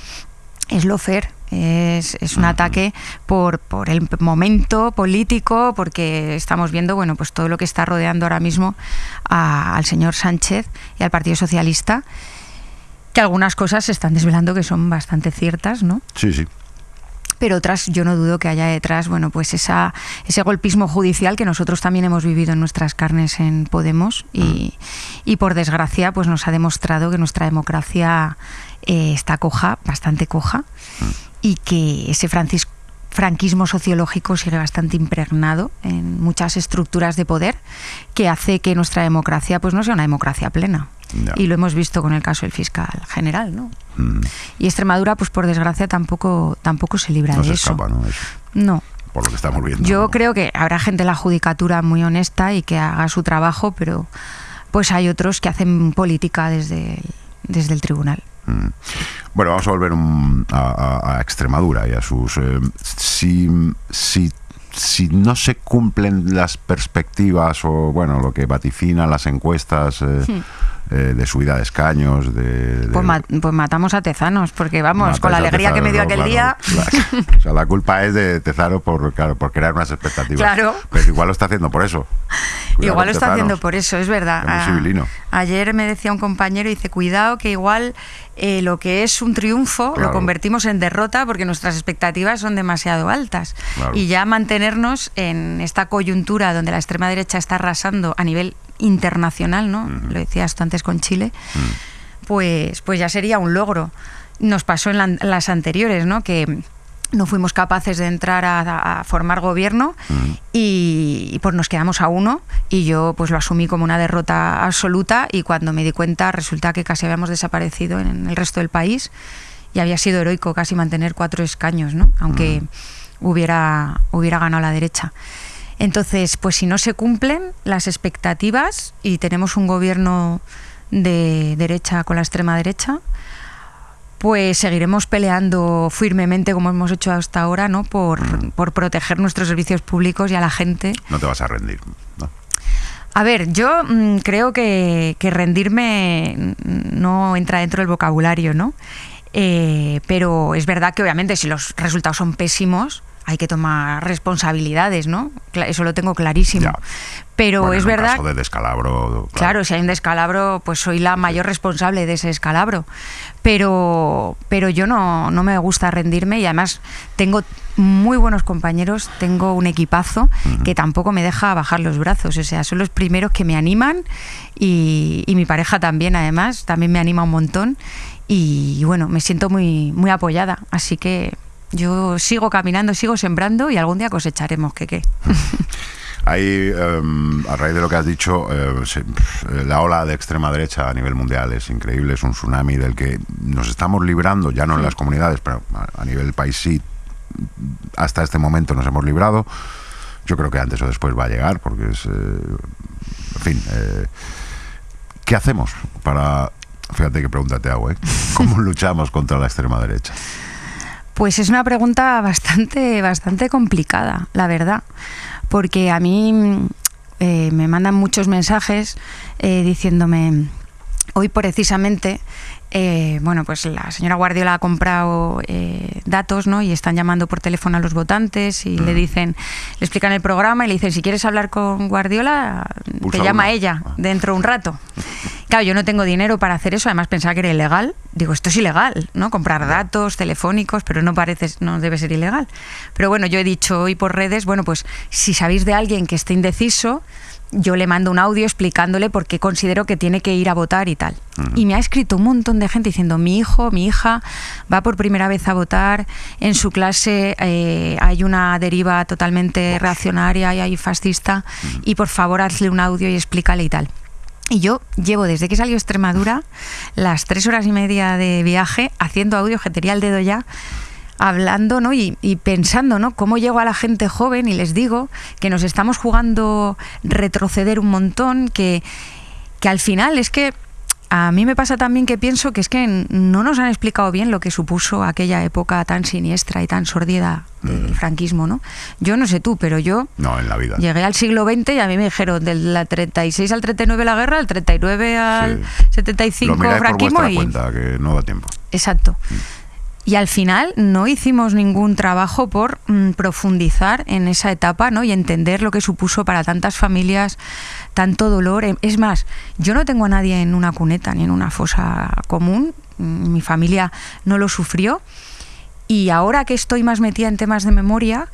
es lawfare. Es un ataque por el momento político, porque estamos viendo, bueno, pues todo lo que está rodeando ahora mismo al señor Sánchez y al Partido Socialista, que algunas cosas se están desvelando que son bastante ciertas, ¿no? Sí, sí. Pero otras yo no dudo que haya detrás, bueno, pues ese golpismo judicial que nosotros también hemos vivido en nuestras carnes en Podemos y por desgracia pues nos ha demostrado que nuestra democracia está coja, bastante coja, y que ese franquismo sociológico sigue bastante impregnado en muchas estructuras de poder, que hace que nuestra democracia pues no sea una democracia plena. No. Y lo hemos visto con el caso del fiscal general, ¿no? Y Extremadura, pues por desgracia, tampoco se libra No de se eso. escapa, ¿no? Eso, No. por lo que estamos viendo. Yo ¿no? creo que habrá gente en la judicatura muy honesta y que haga su trabajo, pero pues hay otros que hacen política desde el tribunal. Bueno, vamos a volver a Extremadura y a sus... Si no se cumplen las perspectivas o, bueno, lo que vaticinan las encuestas de subida de escaños, Pues matamos a Tezanos, porque vamos, con la alegría que me dio aquel día... Claro. O sea, la culpa es de Tezanos por crear unas expectativas. Claro. Pero igual lo está haciendo por eso. Cuidado Igual con lo está Tezanos, haciendo por eso, es verdad. que es muy civilino. Ayer me decía un compañero, dice, cuidado que igual lo que es un triunfo Claro. lo convertimos en derrota porque nuestras expectativas son demasiado altas. Claro. Y ya mantenernos en esta coyuntura donde la extrema derecha está arrasando a nivel internacional, ¿no? Lo decías tú antes con Chile, pues ya sería un logro. Nos pasó en las anteriores, ¿no? Que no fuimos capaces de entrar a formar gobierno y pues nos quedamos a uno, y yo pues lo asumí como una derrota absoluta, y cuando me di cuenta resulta que casi habíamos desaparecido en el resto del país y había sido heroico casi mantener 4 escaños, ¿no? Aunque hubiera ganado la derecha. Entonces, pues si no se cumplen las expectativas y tenemos un gobierno de derecha con la extrema derecha, pues seguiremos peleando firmemente como hemos hecho hasta ahora, ¿no? Por proteger nuestros servicios públicos y a la gente. No te vas a rendir, ¿no? A ver, yo creo que rendirme no entra dentro del vocabulario, ¿no? Pero es verdad que obviamente si los resultados son pésimos hay que tomar responsabilidades, ¿no? Eso lo tengo clarísimo. Ya. Pero Bueno, es en un verdad... caso de descalabro... Claro, si hay un descalabro, pues soy la mayor responsable de ese descalabro. Pero yo no me gusta rendirme, y además tengo muy buenos compañeros, tengo un equipazo que tampoco me deja bajar los brazos. O sea, son los primeros que me animan, y mi pareja también, además, también me anima un montón. Y bueno, me siento muy, muy apoyada. Así que yo sigo caminando, sigo sembrando, y algún día cosecharemos qué. Ahí, a raíz de lo que has dicho, la ola de extrema derecha a nivel mundial es increíble, es un tsunami del que nos estamos librando, ya no en las comunidades, pero a nivel país sí, hasta este momento nos hemos librado. Yo creo que antes o después va a llegar, porque es... en fin, ¿qué hacemos para... Fíjate qué pregunta te hago, ¿eh? ¿Cómo luchamos contra la extrema derecha? Pues es una pregunta bastante complicada, la verdad, porque a mí me mandan muchos mensajes diciéndome, hoy precisamente, bueno, pues la señora Guardiola ha comprado datos, ¿no? Y están llamando por teléfono a los votantes y le explican el programa y le dicen, si quieres hablar con Guardiola, Pulsa te llama uno. ella dentro de un rato. Claro, yo no tengo dinero para hacer eso, además pensaba que era ilegal. Digo, esto es ilegal, ¿no? Comprar datos telefónicos, pero no debe ser ilegal. Pero bueno, yo he dicho hoy por redes, bueno, pues si sabéis de alguien que esté indeciso, yo le mando un audio explicándole por qué considero que tiene que ir a votar y tal. Y me ha escrito un montón de gente diciendo, mi hijo, mi hija va por primera vez a votar, en su clase hay una deriva totalmente reaccionaria y hay fascista, y por favor hazle un audio y explícale y tal. Y yo llevo desde que salió a Extremadura las 3 horas y media de viaje haciendo audio, que tenía el dedo ya, hablando, ¿no? y pensando, ¿no? Cómo llego a la gente joven y les digo que nos estamos jugando retroceder un montón, que al final es que a mí me pasa también que pienso que es que no nos han explicado bien lo que supuso aquella época tan siniestra y tan sordida del franquismo, ¿no? Yo no sé tú, pero yo No, en la vida. llegué al siglo XX y a mí me dijeron del 36 al 39 la guerra, del 39 al 75 Lo miráis por franquismo vuestra y... cuenta, que no da tiempo. Exacto. Y al final no hicimos ningún trabajo por profundizar en esa etapa, ¿no? Y entender lo que supuso para tantas familias tanto dolor. Es más, yo no tengo a nadie en una cuneta ni en una fosa común. Mi familia no lo sufrió. Y ahora que estoy más metida en temas de memoria,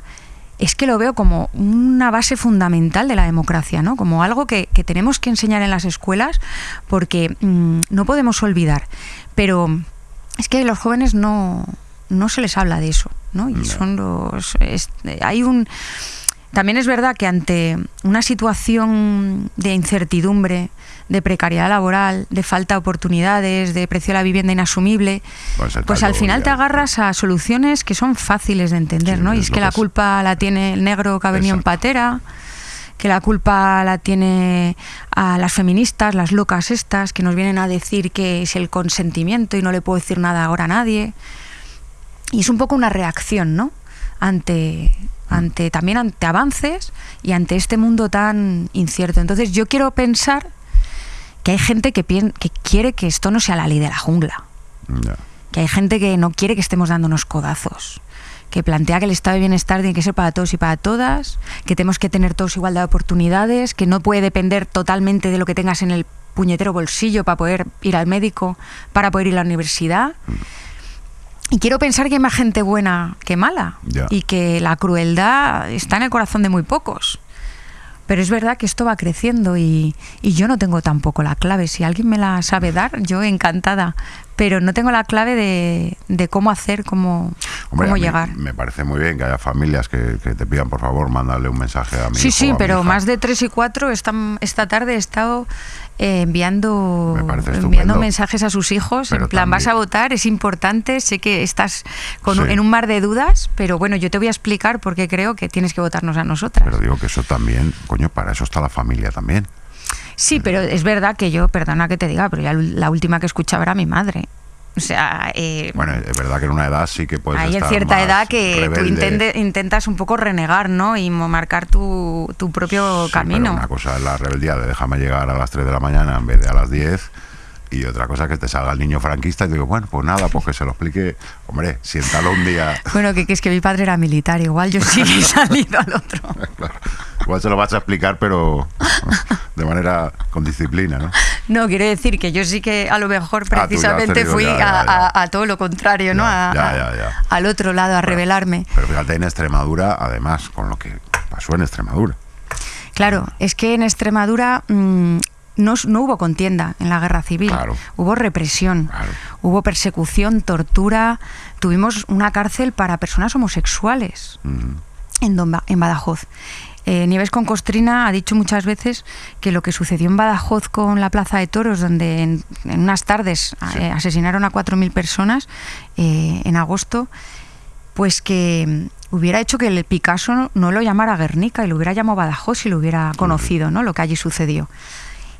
es que lo veo como una base fundamental de la democracia, ¿no? Como algo que tenemos que enseñar en las escuelas, porque no podemos olvidar. Pero es que a los jóvenes no se les habla de eso, ¿no? Y son los... También es verdad que ante una situación de incertidumbre, de precariedad laboral, de falta de oportunidades, de precio de la vivienda inasumible, pues al final te agarras a soluciones que son fáciles de entender, ¿no? Y es que la culpa la tiene el negro que ha venido en patera, que la culpa la tiene a las feministas, las locas estas, que nos vienen a decir que es el consentimiento y no le puedo decir nada ahora a nadie. Y es un poco una reacción, ¿no? También ante avances y ante este mundo tan incierto. Entonces yo quiero pensar que hay gente que quiere que esto no sea la ley de la jungla. Ya. Que hay gente que no quiere que estemos dándonos codazos, que plantea que el estado de bienestar tiene que ser para todos y para todas, que tenemos que tener todos igualdad de oportunidades, que no puede depender totalmente de lo que tengas en el puñetero bolsillo para poder ir al médico, para poder ir a la universidad. Y quiero pensar que hay más gente buena que mala, y que la crueldad está en el corazón de muy pocos. Pero es verdad que esto va creciendo y yo no tengo tampoco la clave. Si alguien me la sabe dar, yo encantada. Pero no tengo la clave de cómo hacer, cómo llegar. Me parece muy bien que haya familias que te pidan, por favor, mándale un mensaje a mi hijo, Sí, a mi pero hija. más de 3 y 4 esta tarde he estado enviando mensajes a sus hijos, pero en plan, también... vas a votar, es importante, sé que estás Sí. en un mar de dudas, pero bueno, yo te voy a explicar por qué creo que tienes que votarnos a nosotras. Pero digo que eso también, coño, para eso está la familia también. Sí, pero es verdad que yo, perdona que te diga, pero ya la última que escuchaba era mi madre. O sea... bueno, es verdad que en una edad sí que puedes hay estar en cierta más edad que rebelde. tú intentas un poco renegar, ¿no? Y marcar tu propio camino. Pero una cosa es la rebeldía de déjame llegar a las 3 de la mañana en vez de a las 10, y otra cosa es que te salga el niño franquista y digo, bueno, pues nada, pues que se lo explique. Hombre, siéntalo un día. Bueno, que es que mi padre era militar, igual yo sí que he salido al otro. Claro. Igual se lo vas a explicar, pero de manera con disciplina, ¿no? No, quiero decir que yo sí que a lo mejor tú ya has precisamente tenido, fui ya. a todo lo contrario, ¿no? Ya. Al otro lado, a rebelarme. Pero fíjate, en Extremadura, además, con lo que pasó en Extremadura. Claro, es que en Extremadura no hubo contienda en la guerra civil. Claro. Hubo represión, Claro. hubo persecución, tortura. Tuvimos una cárcel para personas homosexuales en Badajoz. Nieves con Costrina ha dicho muchas veces que lo que sucedió en Badajoz con la Plaza de Toros, donde en unas tardes asesinaron a 4.000 personas en agosto, pues que hubiera hecho que el Picasso no lo llamara Guernica y lo hubiera llamado Badajoz si lo hubiera conocido, ¿no? Lo que allí sucedió.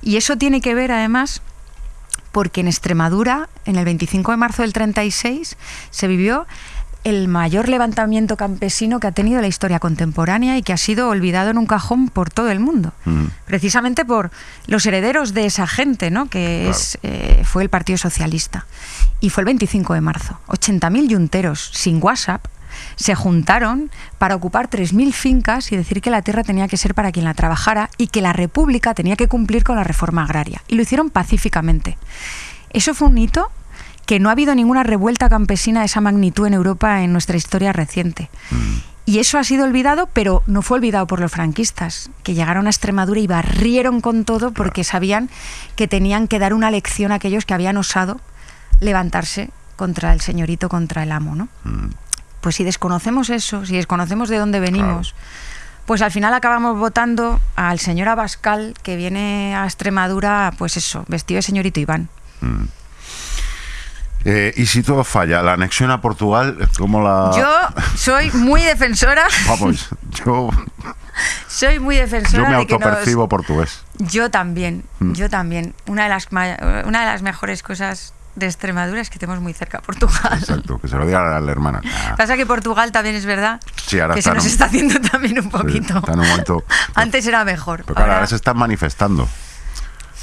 Y eso tiene que ver, además, porque en Extremadura, en el 25 de marzo del 36, se vivió el mayor levantamiento campesino que ha tenido la historia contemporánea y que ha sido olvidado en un cajón por todo el mundo. Precisamente por los herederos de esa gente, ¿no? Que fue el Partido Socialista. Y fue el 25 de marzo. 80.000 yunteros sin WhatsApp, se juntaron para ocupar 3.000 fincas y decir que la tierra tenía que ser para quien la trabajara y que la República tenía que cumplir con la reforma agraria. Y lo hicieron pacíficamente. Eso fue un hito que no ha habido ninguna revuelta campesina de esa magnitud en Europa en nuestra historia reciente. Y eso ha sido olvidado, pero no fue olvidado por los franquistas, que llegaron a Extremadura y barrieron con todo porque sabían que tenían que dar una lección a aquellos que habían osado levantarse contra el señorito, contra el amo, ¿no? Pues si desconocemos eso, si desconocemos de dónde venimos, pues al final acabamos votando al señor Abascal, que viene a Extremadura, pues eso, vestido de señorito Iván. Y si todo falla, la anexión a Portugal, ¿cómo la...? Yo soy muy defensora. Vamos, soy muy defensora yo me de que autopercibo portugués. Yo también. Una de las mejores cosas de Extremadura es que tenemos muy cerca a Portugal. Exacto, que se lo diga a la hermana. Pasa que Portugal también es verdad, sí, ahora que se nos está haciendo también un poquito. Sí, está en un momento, antes era mejor. Pero claro, ahora se están manifestando.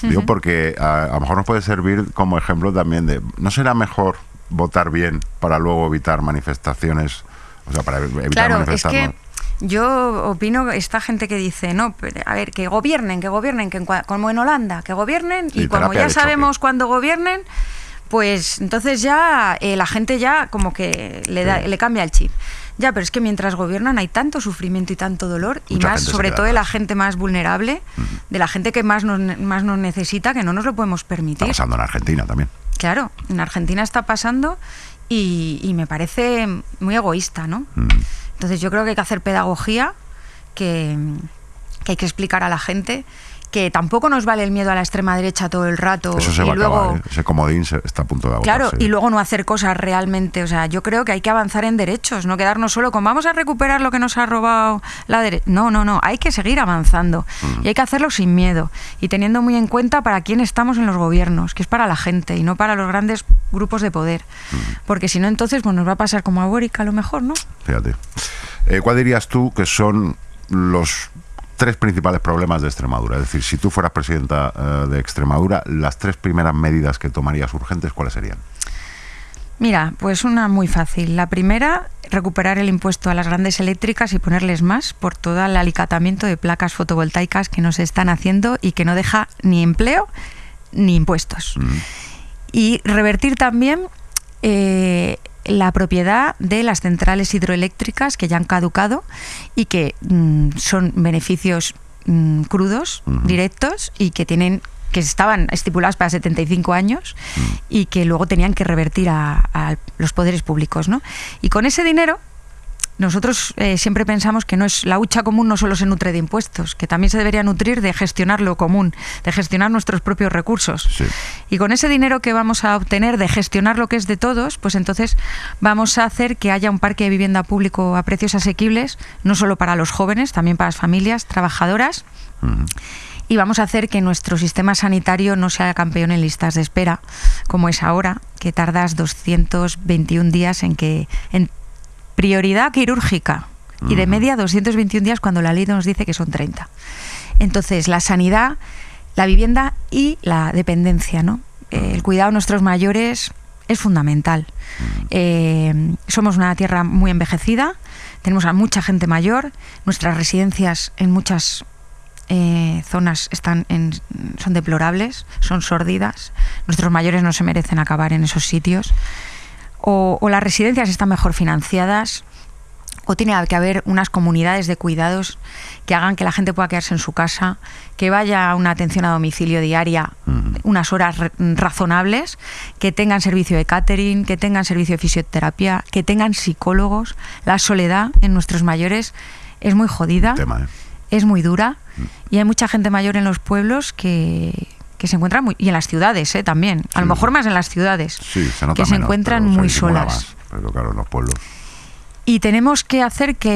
Digo, porque a lo mejor nos puede servir como ejemplo también de, ¿no será mejor votar bien para luego evitar manifestaciones? O sea, para evitar manifestarnos. Es que yo opino, esta gente que dice, no, a ver, que gobiernen, como en Holanda, que gobiernen, sí, y como ya sabemos cuándo gobiernen, pues entonces ya la gente ya como que le cambia el chip. Ya, pero es que mientras gobiernan hay tanto sufrimiento y tanto dolor, y más, sobre todo de la gente más vulnerable, de la gente que más nos necesita, que no nos lo podemos permitir. Está pasando en Argentina también. Claro, en Argentina está pasando y me parece muy egoísta, ¿no? Entonces yo creo que hay que hacer pedagogía, que hay que explicar a la gente que tampoco nos vale el miedo a la extrema derecha todo el rato. Eso se y va luego, a acabar, ¿eh? Ese comodín está a punto de agotarse. Claro, y luego no hacer cosas realmente. O sea, yo creo que hay que avanzar en derechos, no quedarnos solo con vamos a recuperar lo que nos ha robado la derecha. No, hay que seguir avanzando. Y hay que hacerlo sin miedo y teniendo muy en cuenta para quién estamos en los gobiernos, que es para la gente y no para los grandes grupos de poder. Porque si no, entonces pues nos va a pasar como a Boric a lo mejor, ¿no? Fíjate. ¿Cuál dirías tú que son los 3 principales problemas de Extremadura? Es decir, si tú fueras presidenta de Extremadura, las 3 primeras medidas que tomarías urgentes, ¿cuáles serían? Mira, pues una muy fácil. La primera, recuperar el impuesto a las grandes eléctricas y ponerles más por todo el alicatamiento de placas fotovoltaicas que nos están haciendo y que no deja ni empleo ni impuestos. Y revertir también la propiedad de las centrales hidroeléctricas que ya han caducado y que son beneficios crudos, directos, y que estaban estipulados para 75 años y que luego tenían que revertir a los poderes públicos, ¿no? Y con ese dinero nosotros siempre pensamos que la hucha común no solo se nutre de impuestos, que también se debería nutrir de gestionar lo común, de gestionar nuestros propios recursos. Sí. Y con ese dinero que vamos a obtener de gestionar lo que es de todos, pues entonces vamos a hacer que haya un parque de vivienda público a precios asequibles, no solo para los jóvenes, también para las familias trabajadoras. Y vamos a hacer que nuestro sistema sanitario no sea campeón en listas de espera, como es ahora, que tardas 221 días en prioridad quirúrgica, y de media 221 días cuando la ley nos dice que son 30. Entonces, la sanidad, la vivienda y la dependencia, ¿no? El cuidado de nuestros mayores es fundamental. Somos una tierra muy envejecida, tenemos a mucha gente mayor, nuestras residencias en muchas zonas son deplorables, son sórdidas, nuestros mayores no se merecen acabar en esos sitios. O las residencias están mejor financiadas, o tiene que haber unas comunidades de cuidados que hagan que la gente pueda quedarse en su casa, que vaya a una atención a domicilio diaria unas horas razonables, que tengan servicio de catering, que tengan servicio de fisioterapia, que tengan psicólogos. La soledad en nuestros mayores es muy jodida, es muy dura, y hay mucha gente mayor en los pueblos que se encuentran y en las ciudades también, a lo mejor más en las ciudades, que se encuentran muy solas. Pero claro, en los pueblos. Y tenemos que hacer que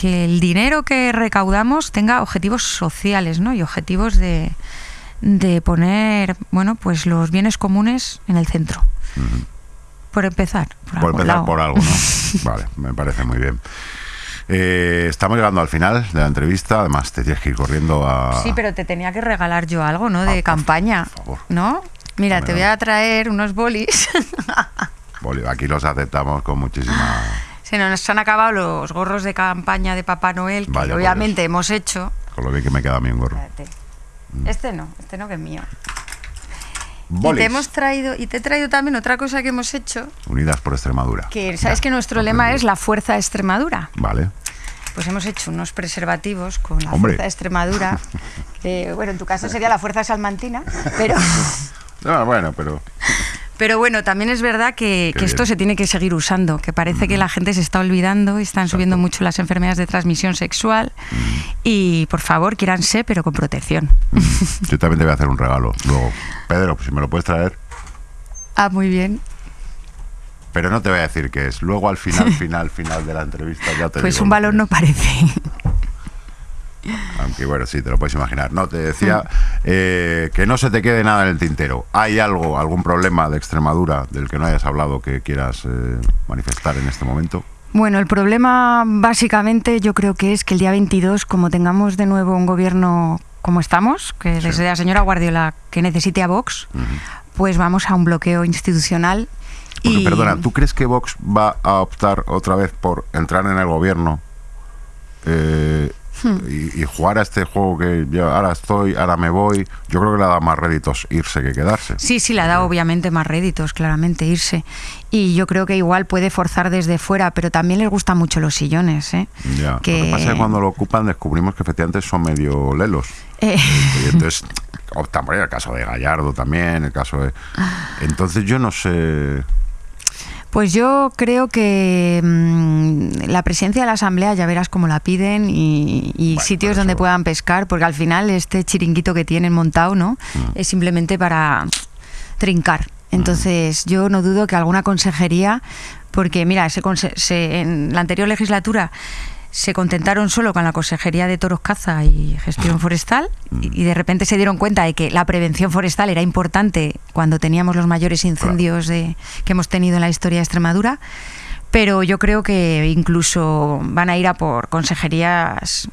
el dinero que recaudamos tenga objetivos sociales, ¿no? Y objetivos de poner, bueno, pues los bienes comunes en el centro. Por empezar. Por algo, ¿no? Vale, me parece muy bien. Estamos llegando al final de la entrevista. Además, te tienes que ir corriendo a... Sí, pero te tenía que regalar yo algo, ¿no? De campaña, por favor. ¿No? Mira, te voy a traer unos bolis. Aquí los aceptamos con muchísima... Se nos han acabado los gorros de campaña de Papá Noel, que Vaya, obviamente hemos hecho. Con lo bien que me queda a mí un gorro. Espérate. Este no que es mío. Bolis. Y te he traído también otra cosa que hemos hecho, Unidas por Extremadura. que sabes Ya, que nuestro comprendo. lema es la fuerza de Extremadura. Vale. Pues hemos hecho unos preservativos con la Hombre. fuerza de Extremadura. Bueno, en tu caso sería la fuerza salmantina, pero... Ah, bueno, pero... Pero bueno, también es verdad que Qué esto bien. se tiene que seguir usando, que parece que la gente se está olvidando y están subiendo mucho las enfermedades de transmisión sexual. Y por favor, quiéranse, pero con protección. Yo también te voy a hacer un regalo. Luego, Pedro, pues si me lo puedes traer. Ah, muy bien. Pero no te voy a decir qué es. Luego al final de la entrevista ya te Pues digo un lo balón que no es. parece. Aunque bueno, sí, te lo puedes imaginar. No, te decía que no se te quede nada en el tintero. ¿Hay algún problema de Extremadura del que no hayas hablado que quieras manifestar en este momento? Bueno, el problema básicamente yo creo que es que el día 22, como tengamos de nuevo un gobierno como estamos, que desde la señora Guardiola que necesite a Vox, pues vamos a un bloqueo institucional. Porque, perdona, ¿tú crees que Vox va a optar otra vez por entrar en el gobierno y jugar a este juego que yo ahora estoy, ahora me voy? Yo creo que le da más réditos irse que quedarse. Sí, le da obviamente más réditos, claramente, irse. Y yo creo que igual puede forzar desde fuera, pero también les gustan mucho los sillones, ¿eh? Ya. Lo que pasa es que cuando lo ocupan descubrimos que efectivamente son medio lelos. Y entonces optan por ahí el caso de Gallardo también, el caso de... Entonces yo no sé... Pues yo creo que la presidencia de la Asamblea ya verás cómo la piden y Bueno, sitios por donde eso- puedan pescar, porque al final este chiringuito que tienen montado, ¿no? Es simplemente para trincar. Entonces yo no dudo que alguna consejería, porque mira, en la anterior legislatura se contentaron solo con la Consejería de Toros Caza y Gestión Forestal y de repente se dieron cuenta de que la prevención forestal era importante cuando teníamos los mayores incendios que hemos tenido en la historia de Extremadura, pero yo creo que incluso van a ir a por consejerías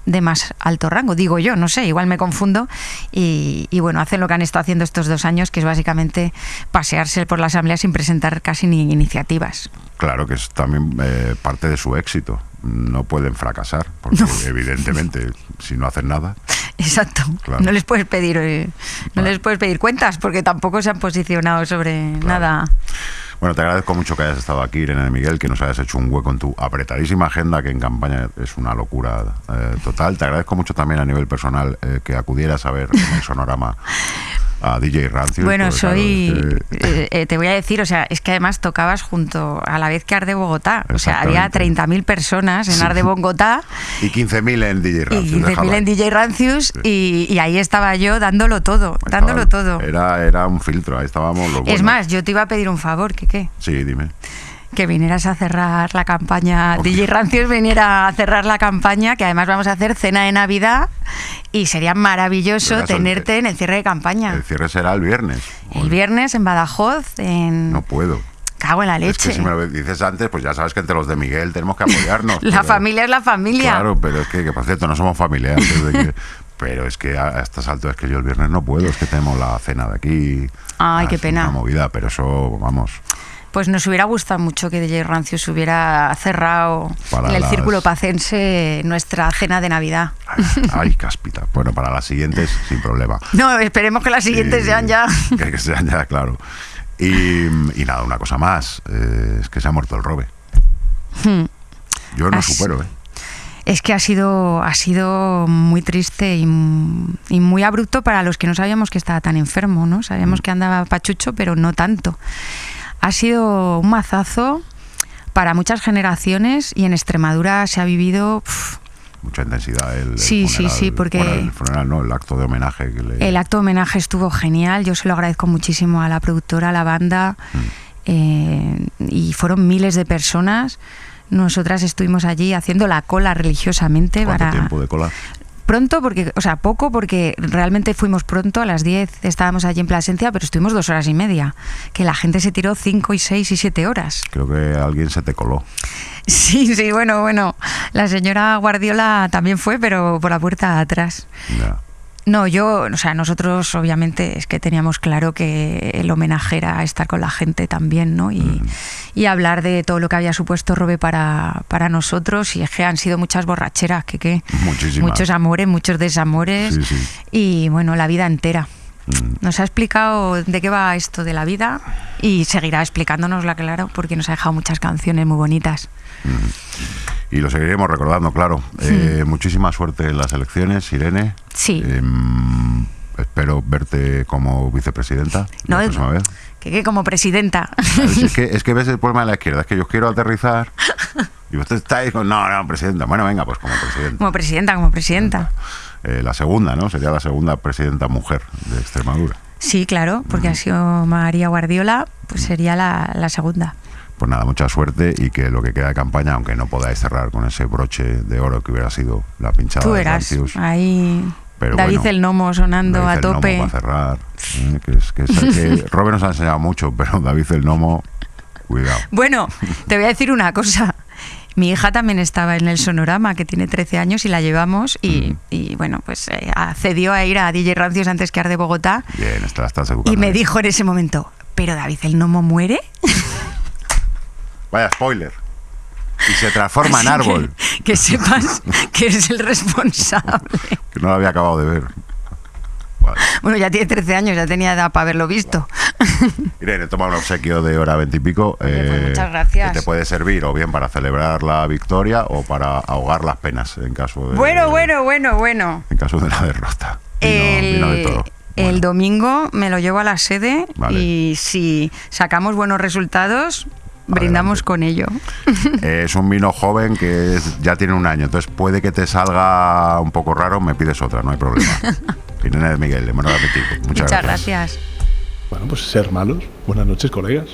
de más alto rango, digo yo, no sé, igual me confundo y bueno, hacen lo que han estado haciendo estos 2 años, que es básicamente pasearse por la Asamblea sin presentar casi ni iniciativas. Claro que es también parte de su éxito. No pueden fracasar, porque evidentemente si no hacen nada... Exacto. Claro. No les puedes pedir les puedes pedir cuentas porque tampoco se han posicionado sobre nada. Bueno, te agradezco mucho que hayas estado aquí, Irene de Miguel, que nos hayas hecho un hueco en tu apretadísima agenda, que en campaña es una locura total. Te agradezco mucho también a nivel personal que acudieras a ver en el Sonorama a DJ Rancius. Bueno, porque, claro, te voy a decir, o sea, es que además tocabas junto a la vez que Arde Bogotá. O sea, había Exactamente. 30.000 personas en Arde Bogotá y 15.000 en DJ y Rancius. 15.000 en DJ Rancius y ahí estaba yo dándolo todo, todo. Era un filtro, ahí estábamos los Es buenos. más, yo te iba a pedir un favor, ¿qué? Sí, dime. Que vinieras a cerrar la campaña, Hostia. DJ Rancios viniera a cerrar la campaña, que además vamos a hacer cena de Navidad y sería maravilloso Venga, tenerte en el cierre de campaña. El cierre será el viernes. El viernes en Badajoz, No puedo. Cago en la Es leche. que si me lo dices antes, pues ya sabes que entre los de Miguel tenemos que apoyarnos. La pero- familia es la familia. Claro, pero es que por cierto, no somos familiares. Pero es que a estas alturas que yo el viernes no puedo, es que tenemos la cena de aquí. Ay, qué Es pena. una movida, pero eso, vamos. Pues nos hubiera gustado mucho que DJ Rancios hubiera cerrado Para en el las- Círculo Pacense nuestra cena de Navidad. Ay, cáspita. Bueno, para las siguientes, sin problema. No, esperemos que las siguientes Y- sean ya. Que sean ya, claro. Y nada, una cosa más. Es que se ha muerto el Robe. Yo no Así- supero, ¿eh? Es que ha sido muy triste y muy abrupto para los que no sabíamos que estaba tan enfermo, ¿no? Sabíamos que andaba pachucho, pero no tanto. Ha sido un mazazo para muchas generaciones y en Extremadura se ha vivido Mucha intensidad. El Sí, funeral, sí, porque- bueno, el funeral no, el acto de homenaje que le... el acto de homenaje estuvo genial. Yo se lo agradezco muchísimo a la productora, a la banda, y fueron miles de personas. Nosotras estuvimos allí haciendo la cola religiosamente. ¿Cuánto para tiempo de cola? Pronto, poco, porque realmente fuimos pronto, a las 10 estábamos allí en Plasencia, pero estuvimos 2 horas y media, que la gente se tiró 5 y 6 y 7 horas. Creo que alguien se te coló. Sí, bueno, la señora Guardiola también fue, pero por la puerta de atrás. Ya. No, nosotros obviamente es que teníamos claro que el homenaje era estar con la gente también, ¿no? Y hablar de todo lo que había supuesto Robe para nosotros, y es que han sido muchas borracheras, Muchísimas. muchos amores, muchos desamores, Sí. y bueno, la vida entera. Nos ha explicado de qué va esto de la vida y seguirá explicándonosla, claro, porque nos ha dejado muchas canciones muy bonitas. Y lo seguiremos recordando, claro. Muchísima suerte en las elecciones, Irene. Sí. Espero verte como vicepresidenta No, la próxima vez. Que como presidenta. Es que ves el problema de la izquierda, es que yo quiero aterrizar y usted está ahí con, no, presidenta. Bueno, venga, pues como presidenta. Como presidenta. La segunda, ¿no? Sería la segunda presidenta mujer de Extremadura. Sí, claro, porque ha sido María Guardiola, pues sería la segunda. Pues nada, mucha suerte y que lo que queda de campaña, aunque no podáis cerrar con ese broche de oro que hubiera sido la pinchada Tú de verás, Rancius. ahí Pero David bueno, el Nomo sonando David a el tope. Nomo para cerrar, que Robert nos ha enseñado mucho, pero David el Nomo, cuidado. Bueno, te voy a decir una cosa. Mi hija también estaba en el Sonorama, que tiene 13 años, y la llevamos y bueno, pues accedió a ir a DJ Rancios antes que Arde Bogotá. Bien, estás educando. Y me bien. dijo en ese momento, ¿pero David el Nomo muere? Vaya spoiler. Y se transforma en Así árbol. que sepas que eres el responsable. Que no lo había acabado de ver. Vale. Bueno, ya tiene 13 años, ya tenía edad para haberlo visto. Irene, toma un obsequio de hora 20 y pico. Oye, pues muchas gracias. Que te puede servir o bien para celebrar la victoria o para ahogar las penas en caso de... Bueno. En caso de la derrota. Vino de todo. El Bueno. domingo me lo llevo a la sede, Vale. y si sacamos buenos resultados, brindamos Adelante. con ello. Es un vino joven que ya tiene un año, entonces puede que te salga un poco raro, me pides otra, no hay problema. Irene de Miguel, de Menor Apetito. Muchas gracias. Gracias. Bueno, pues ser malos. Buenas noches, colegas.